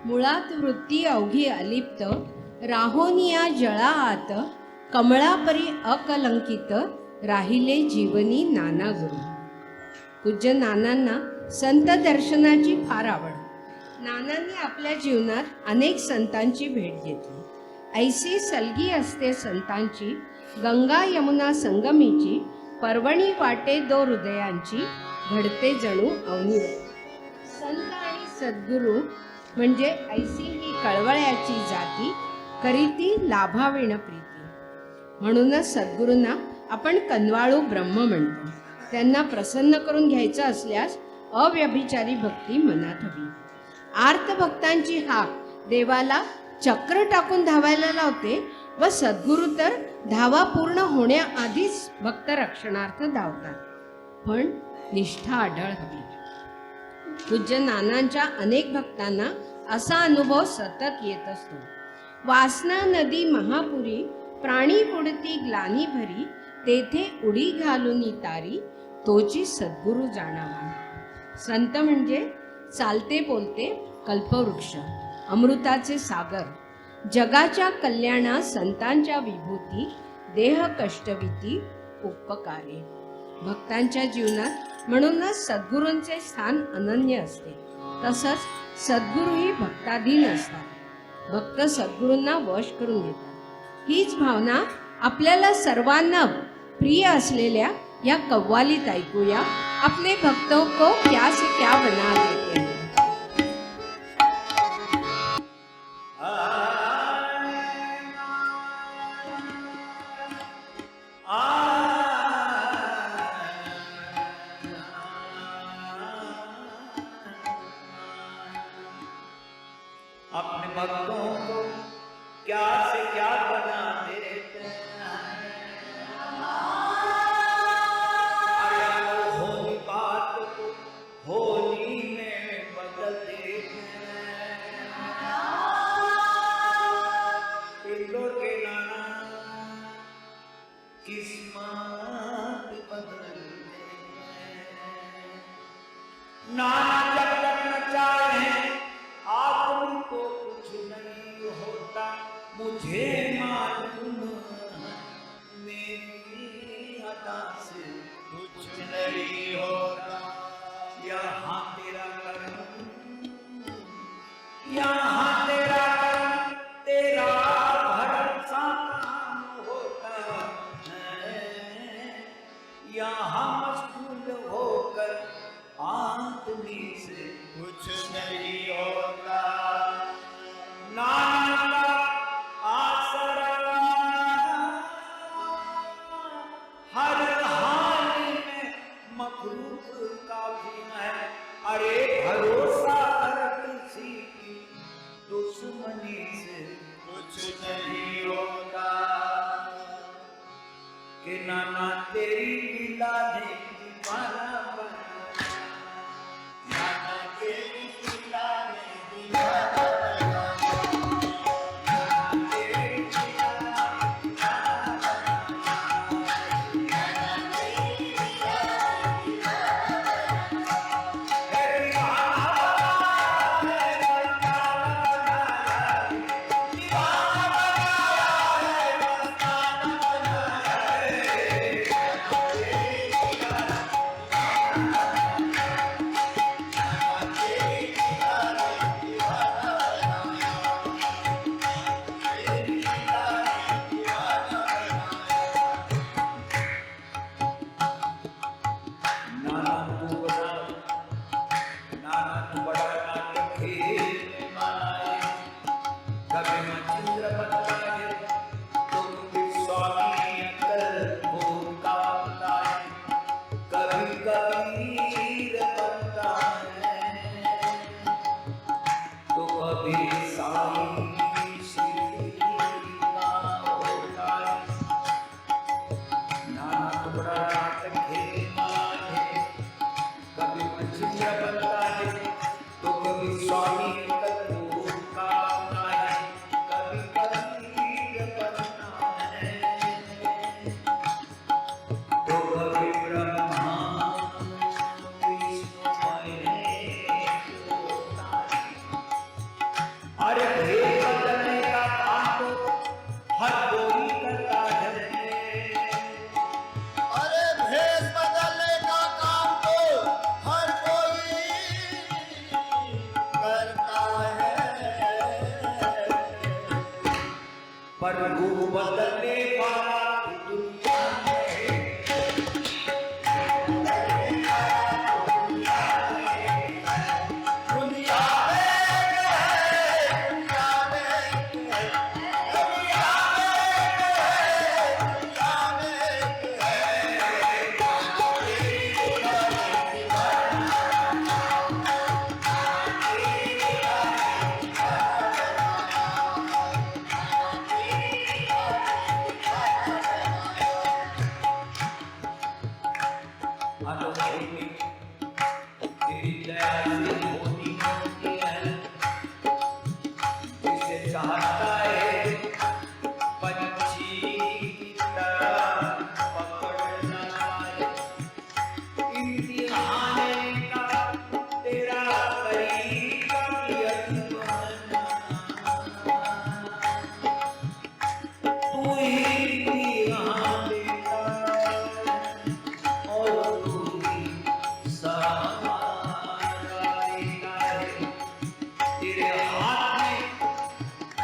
मुळात वृत्ती अवघी अलिप्त, राहोनिया जळा आत, कमळापरी अकलंकित, राहिले जीवनी नाना गुरु. पूज्य नानांना संत दर्शनाची फार आवड. नानांनी आपल्या जीवनात अनेक संतांची भेट घेतली. ऐसी सलगी असते संतांची, गंगा यमुना संगमीची, पर्वणी वाटे दो हृदयांची, घडते जणू अवनीवर. संत आणि सद्गुरू म्हणजे ऐसी ही कळवळ्याची जाती, करीती लाभाविण प्रीती. म्हणूनच सद्गुरूंना आपण कनवाळू ब्रह्म म्हणतो. त्यांना प्रसन्न करून घ्यायचं असल्यास अव्यभिचारी भक्ती मनात हवी. आर्त भक्तांची हाक देवाला चक्र टाकून धावायला लावते व सद्गुरू तर धावा पूर्ण होण्याआधीच भक्त रक्षणार्थ धावतात. पण निष्ठा आढळ हवी. पूज्य नानांच्या अनेक भक्तांना असा अनुभव सतत येत असतो. वासना नदी महापुरी, प्राणी बुडती ग्लानी भरी, तेथे उडी घालून तारी, तोची सद्गुरू जाणावा. संत म्हणजे चालते बोलते कल्पवृक्ष, अमृताचे सागर. जगाच्या कल्याणा संतांच्या विभूती, देह कष्टविती उपकारे. भक्तांच्या जीवनात म्हणूनच सद्गुरूंचे स्थान अनन्य असते. तसंच सद्गुरूही भक्ताधीन असतात. भक्त सद्गुरूंना वश करून घेतात. हीच भावना आपल्याला सर्वांना प्रिय असलेल्या या कव्वालीत ऐकूया. अपने भक्तों को क्या से क्या बना देते हैं. अपने भक्तों को क्या से क्या बना देते हैं. अरे होली बात को होली में बदल देते हैं. इंदौर के नाना किस्मत बदलते हैं. नाना जब तक नचाए हैं आदमी को कुछ नहीं होता. मुझे मालूम मेरी अदा से कुछ नहीं होता. यहाँ तेरा कर्म, यहाँ तेरा कर्म, तेरा भरोसा काम होता है. यहाँ मशगूल होकर आदमी से कुछ नहीं होता. नाना का आसरा हर हाल में मखलूक का भी है. अरे भरोसा कर किसी की दुश्मनी से कुछ नहीं होता. कि नाना तेरी लीला ने दीवाना बना. नाना तेरी लीला ने दीवाना स्वामी कद्दू का नाही कभी कभी बनना है तो कभी ब्रह्मा विष्णु महेश होता है। अरे भेद बदलने का काम तो हर कोई करता है। अरे भेष बदलने का काम तो हर कोई करता है, पर रूप बदलने वाला दुनिया में दुनिया अनुभवी तेरी दया से होनी होती है जिसे चाहता है पंछी की तरह पकड़ना पाए इम्तिहान का तेरा तरीका तू ही इम्तिहान देता और तू ही सहारा देता है। तेरे हाथ में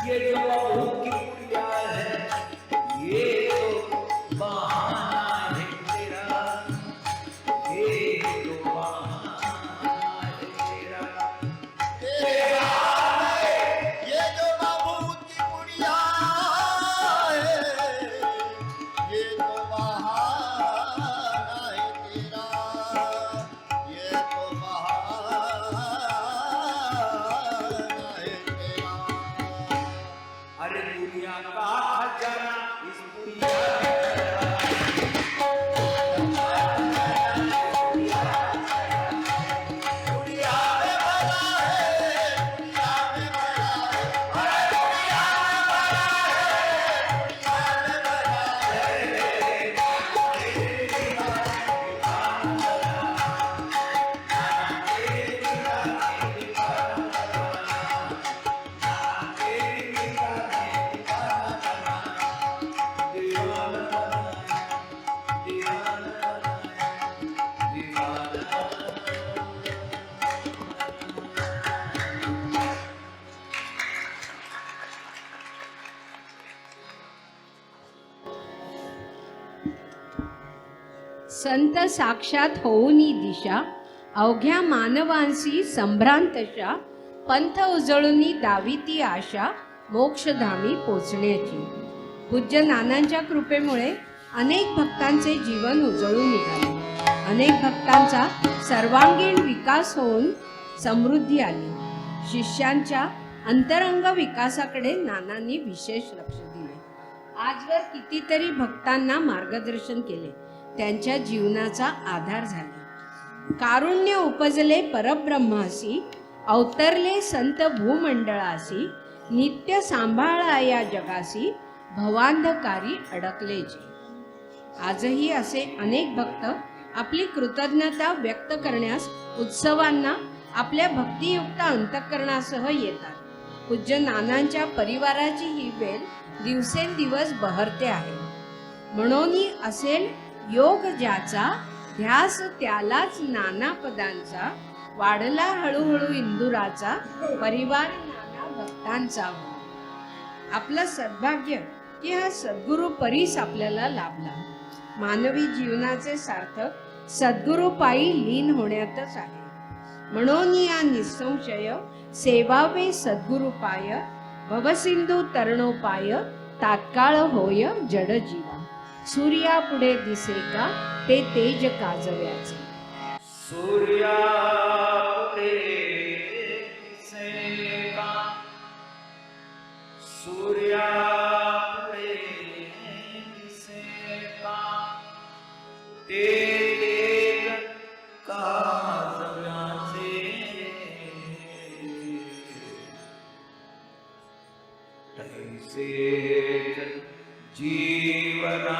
ये जो बहू की पुड़िया है ये तो बहाना है तेरा ये तो बहाना है तेरा ये जो बाबू की पुड़िया है, ये तो बहाना है तेरा, ये तो बहाना है तेरा। अरे दुनिया का खजाना इस पुड़िया में दुनिया में भला है, दुनिया में भला है, अरे दुनिया में भला है, दुनिया में भला है। संत साक्षात होऊनी दिशा अवघ्या मानवांसी संभ्रांतशा पंथ उजळूनी दाविती आशा मोक्षधामी पोचण्याची. पूज्य नानांच्या कृपेमुळे अनेक भक्तांचे जीवन उजळून निघाले. अनेक भक्तांचा सर्वांगीण विकास होऊन समृद्धी आली. शिष्यांच्या अंतरंग विकासाकडे नानांनी विशेष लक्ष दिले. आजवर कितीतरी भक्तांना मार्गदर्शन केले, त्यांच्या जीवनाचा आधार झाले. कारुण्य उपजले परब्रह्मासी अवतरले संत भूमंडळासी नित्य सांभाळा या जगासी भवांधकारी अडकले जे. आजही असे अनेक भक्त आपली कृतज्ञता व्यक्त करण्यास उत्सवांना आपल्या भक्तियुक्त अंतःकरणासह येतात. पूज्य नानांच्या परिवाराची ही वेल दिवसेंदिवस बहरते आहे. म्हणून असेल योग ज्याचा ध्यास त्यालाच नाना पदांचा वाढला हळूहळू इंदुराचा परिवार नाना भक्तांचा. आपलं सद्भाग्य की हा सद्गुरु परीस आपल्याला लाभला. मानवी जीवनाचे सार्थक सद्गुरु पायी लीन होण्यातच आहे. म्हणून या निसंशय सेवावे सद्गुरु पाय भवसिंधू तरणोपाय तात्काळ होय जड जीवा. सूर्या पुढे दिसे का ते तेज काजव्याचे. सूर्या पुढे दिसे का सूर्या पुढे दिसे का ते तेज काजव्याचे. जीवना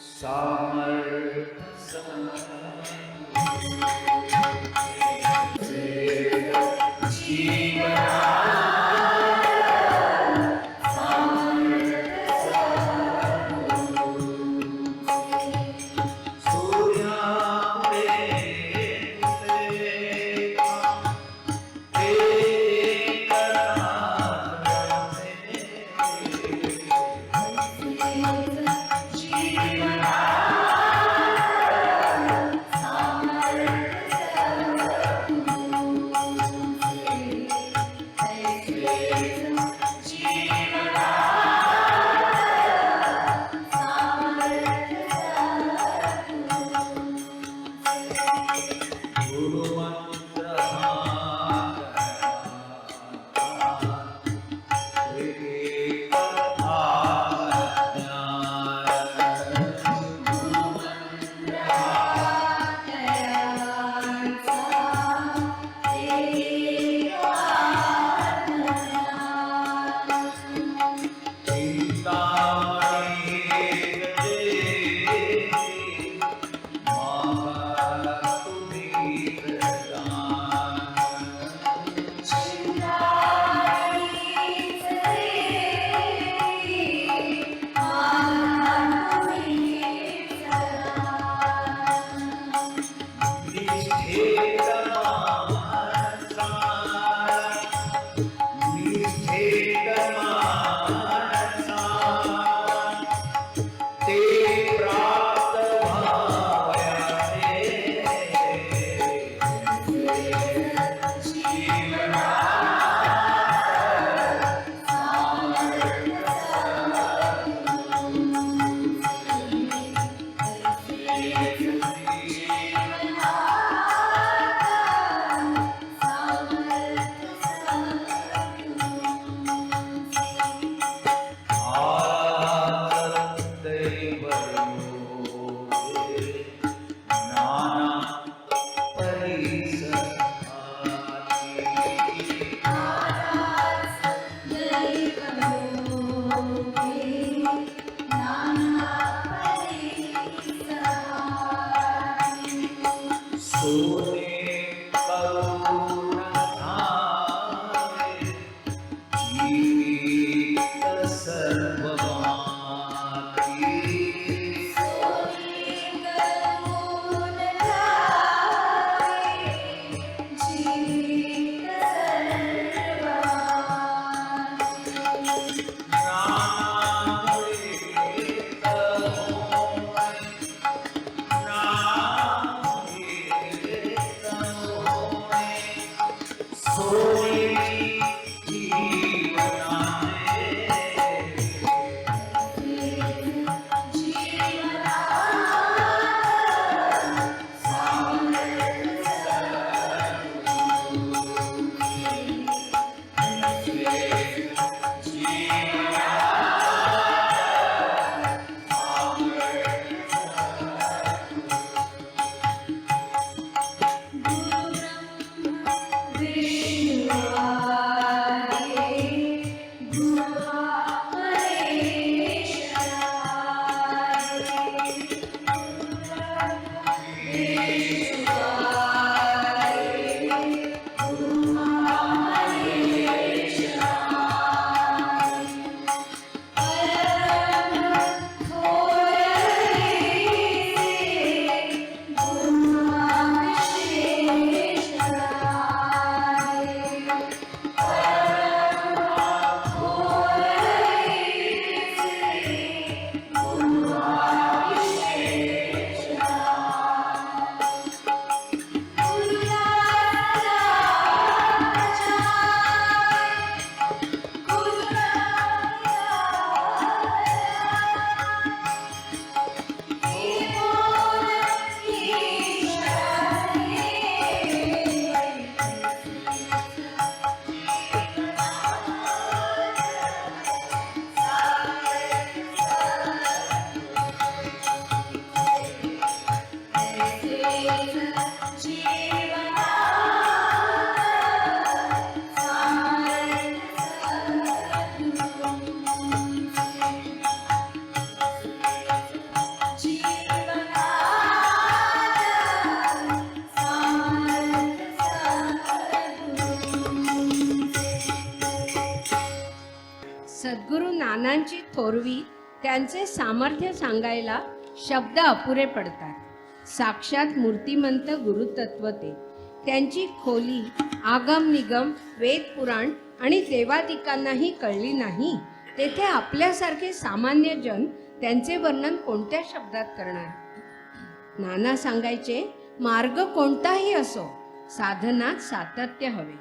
सामर्थ्य सद्गुरू नानांची थोरवी, त्यांचे सामर्थ्य सांगायला शब्द अपुरे पडतात. साक्षात मूर्तिमंत गुरुतत्व ते. त्यांची खोली आगम निगम वेद पुराण आणि देवादिकांनाही कळली नाही, तेथे आपल्यासारखे सामान्य जन त्यांचे वर्णन कोणत्या शब्दात करणार. नाना सांगायचे, मार्ग कोणताही असो, साधनात सातत्य हवे.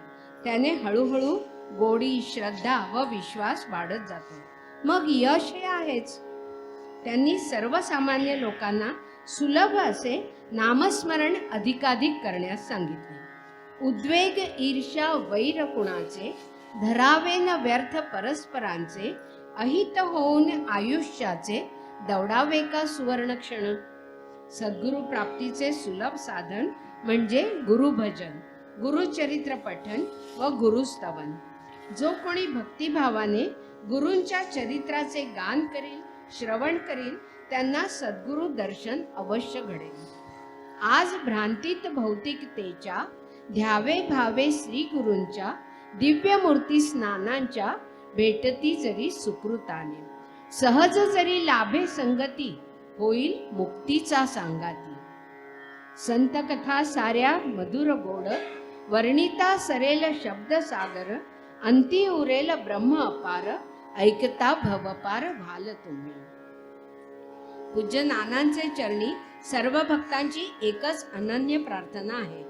त्याने हळूहळू गोडी, श्रद्धा व विश्वास वाढत जातो. मग यश हे आहेच. त्यांनी सर्वसामान्य लोकांना सुलभ असे नामस्मरण अधिकाधिक करण्यास सांगितले. उद्वेग, ईर्ष्या, वैर कुणाचे धरावे न व्यर्थ परस्परांचे, अहित होऊन आयुष्याचे दौडावे का सुवर्ण क्षण. सद्गुरु प्राप्तीचे सुलभ साधन म्हणजे गुरुभजन, गुरुचरित्र पठन व गुरुस्तवन. जो कोणी भक्तिभावाने गुरूंच्या चरित्राचे गान करील, श्रवण करील, त्यांना सद्गुरु दर्शन अवश्य घडेल. आज भ्रांतीत भौतिकतेच्या ध्यावे भावे श्री गुरूंच्या दिव्य मूर्ती स्नानांच्या भेटती जरी सुकृताने, सहज जरी लाभे संगती, होईल मुक्तीचा सांगाती. संत कथा साऱ्या मधुर गोड, वर्णिता सरेल शब्द सागर, अंती उरेल ब्रह्म अपार, ऐकता भवपार व्हाल तुम्ही. पूज्य नानांचे चरणी सर्व भक्तांची एकच अनन्य प्रार्थना आहे.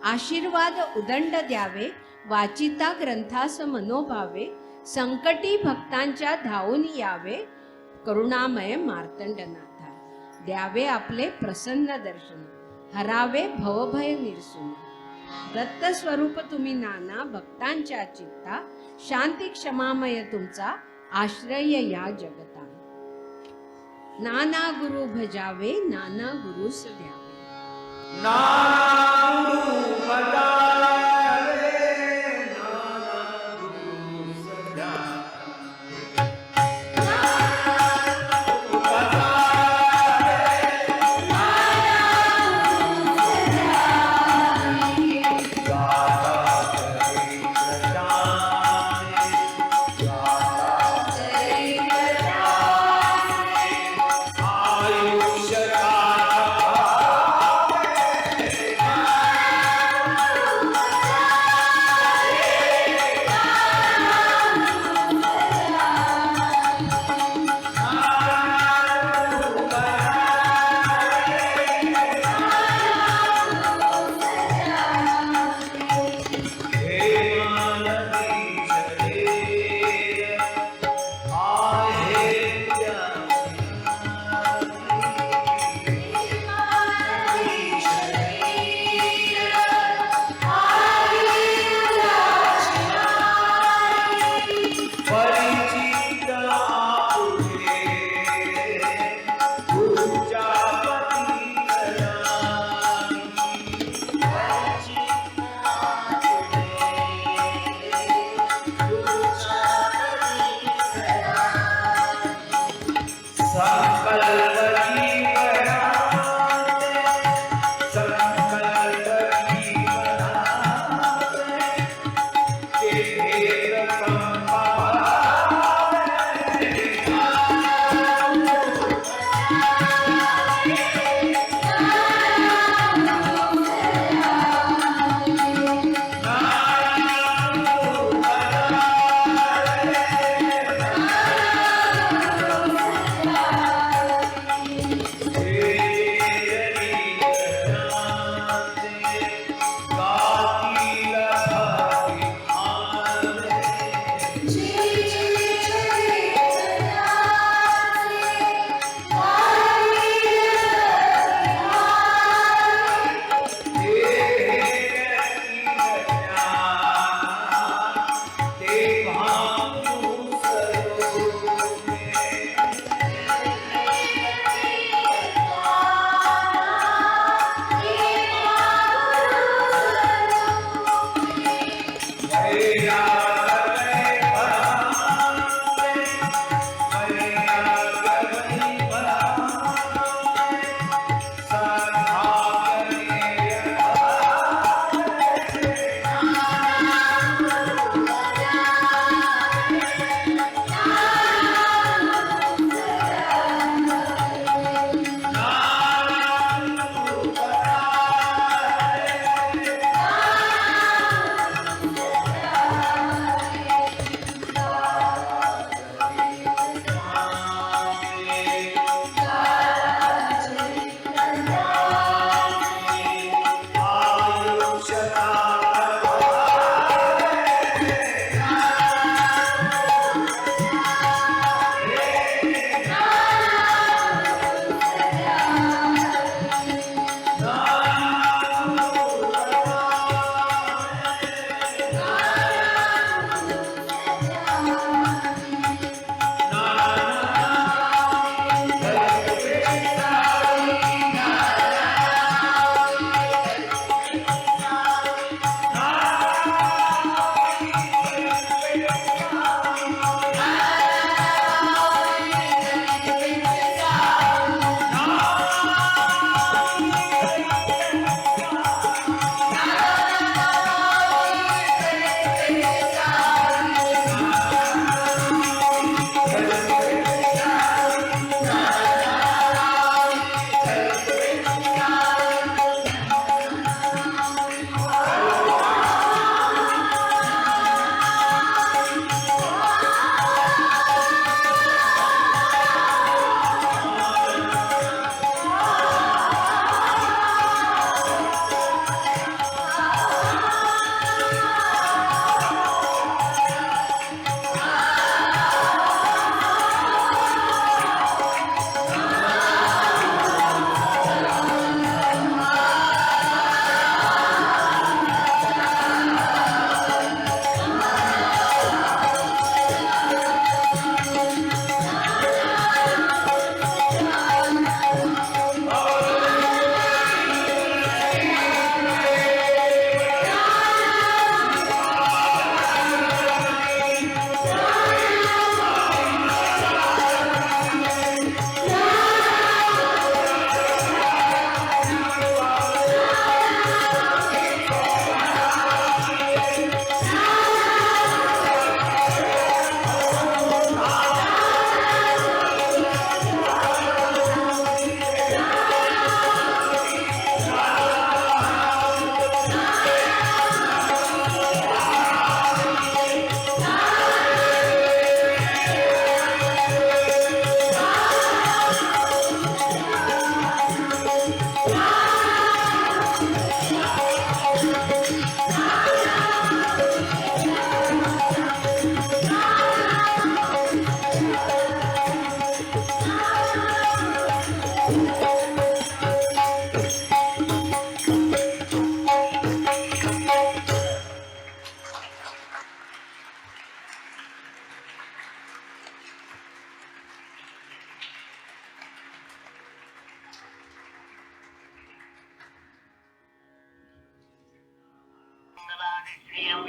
आशीर्वाद उदंड द्यावे, वाचिता ग्रंथास मनोभावे, संकटी भक्तांच्या धावून यावे, करुणामय मार्तंडनाथा. द्यावे आपले प्रसन्न दर्शन, हरावे भवभय निरसून. दत्त स्वरूप तुम्ही नाना, भक्तांच्या चित्ता, शांती क्षमामय तुमचा आश्रय या जगता. नाना गुरु भजावे, नाना गुरुस द्यावे. नाना गुरु भजावे, नाना गुरु सद्यावे. आयुष्य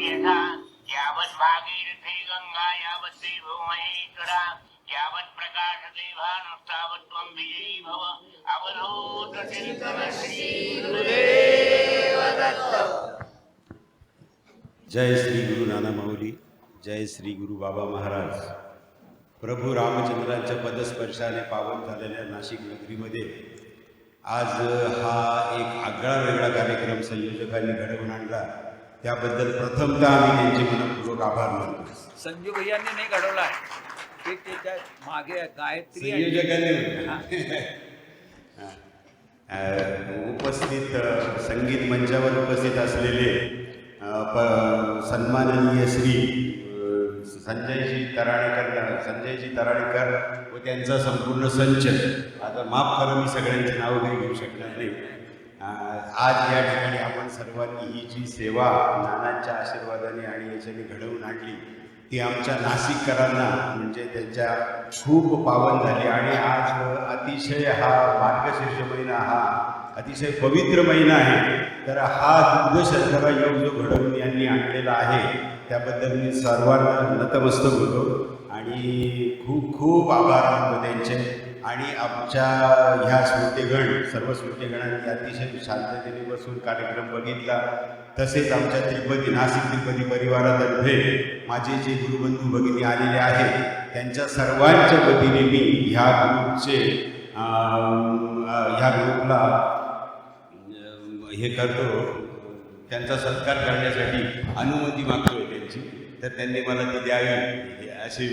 यथा यावत् भागीरथी गंगा यावत् देवो महेश्वरा यावत् प्रकाशते भानुस्तावत् त्वं विजयी भव अवधूत चिंतन श्री गुरुदेव दत्त। जय श्री गुरु नाना माऊली, जय श्री गुरु बाबा महाराज। प्रभू रामचंद्रांच्या पदस्पर्शाने पावन झालेल्या नाशिक नगरीमध्ये आज हा एक आगळा वेगळा कार्यक्रम संयोजकांनी घडवून आणला, त्याबद्दल प्रथमतः आम्ही त्यांचे मनपूर्वक आभार मानतो। संजू भैयांनी नाही घडवला ते त्याच्या मागे गायत्री आहे. संयोजकांनी उपस्थित संगीत मंचावर उपस्थित असलेले सन्माननीय श्री संजयजी तराणेकर व त्यांचा संपूर्ण संच, आता माफ करा मी सगळ्यांची नावं काही घेऊ शकणार नाही। आज या ठिकाणी आपण सर्वांनी ही जी सेवा नानांच्या आशीर्वादाने आणि याच्याने घडवून आणली ती आमच्या नाशिककरांना म्हणजे त्यांच्या खूप पावन झाली। आणि आज अतिशय हा मार्गशीर्ष महिना हा अतिशय पवित्र महिना आहे, तर हा दुग्ध शर्करा योग जो घडवून यांनी आणलेला आहे त्याबद्दल मी सर्वांना नतमस्तक होतो आणि खूप खूप आभार मानतो त्यांचे। आणि आमच्या ह्या श्रोतेगण सर्व श्रोतेगणांनी अतिशय शांततेने बसून कार्यक्रम बघितला। तसेच आमच्या नाशिक तिरुपती परिवारातर्फे माझे जे गुरुबंधू भगिनी आलेले आहेत त्यांच्या सर्वांच्या वतीने मी ह्या ग्रुपला हे करतो, त्यांचा सत्कार करण्यासाठी अनुमती मागतोय त्यांची, तर त्यांनी मला ती द्यावी अशी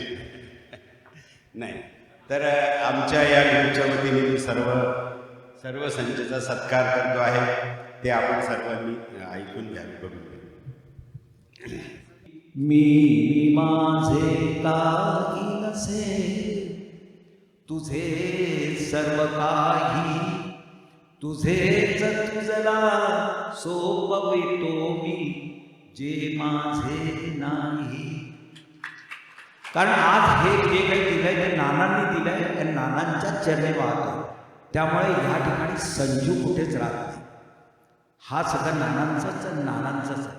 नाही, तर आमच्या या ग्रुपच्या वतीने मी सर्व संचाचा सत्कार करतो आहे, ते आपण सर्वांनी ऐकून घ्यावे, बघून घ्यावे। मी माझे काही नसे, तुझे सर्व काही तुझेच तुझला सोपवितो मी जे माझे नाही। कारण आज हे जे काही दिलंय ते नानांनी दिलंय, त्या नानांच्या चरणी वाहतो, त्यामुळे ह्या ठिकाणी संजू कुठेच राहत नाही, हा सगळा नानांचाच आहे।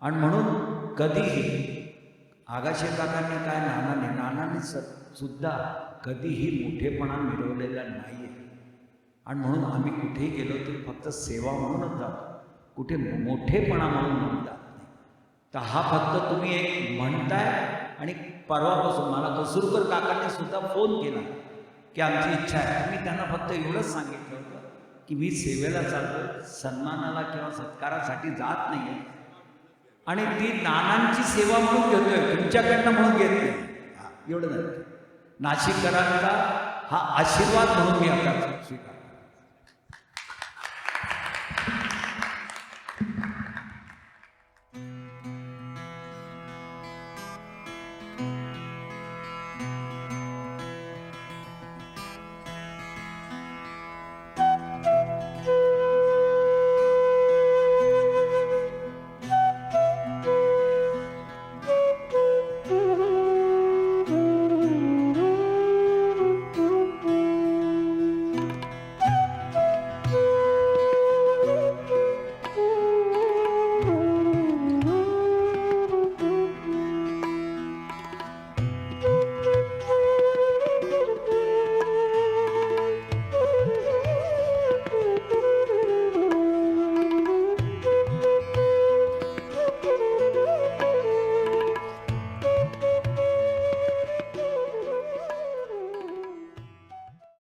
आणि म्हणून कधीही आगाशे काकांनी काय नानांनी सुद्धा कधीही मोठेपणा मिळवलेला नाही आहे। आणि म्हणून आम्ही कुठेही गेलो तरी फक्त सेवा म्हणूनच जातो, कुठे मोठेपणा म्हणून जात नाही। तर हा फक्त तुम्ही एक म्हणताय, आणि परवापासून मला कसुरकर काकांनी सुद्धा फोन केला की आमची इच्छा आहे, मी त्यांना फक्त एवढंच सांगितलं होतं की मी सेवेला चालतो, सन्मानाला किंवा सत्कारासाठी जात नाही आहे, आणि ती नानांची सेवा म्हणून घेतोय, तुमच्याकडनं म्हणून घेत नाही, एवढं नाही। नाशिककरांचा हा आशीर्वाद म्हणून मी आता स्वीकार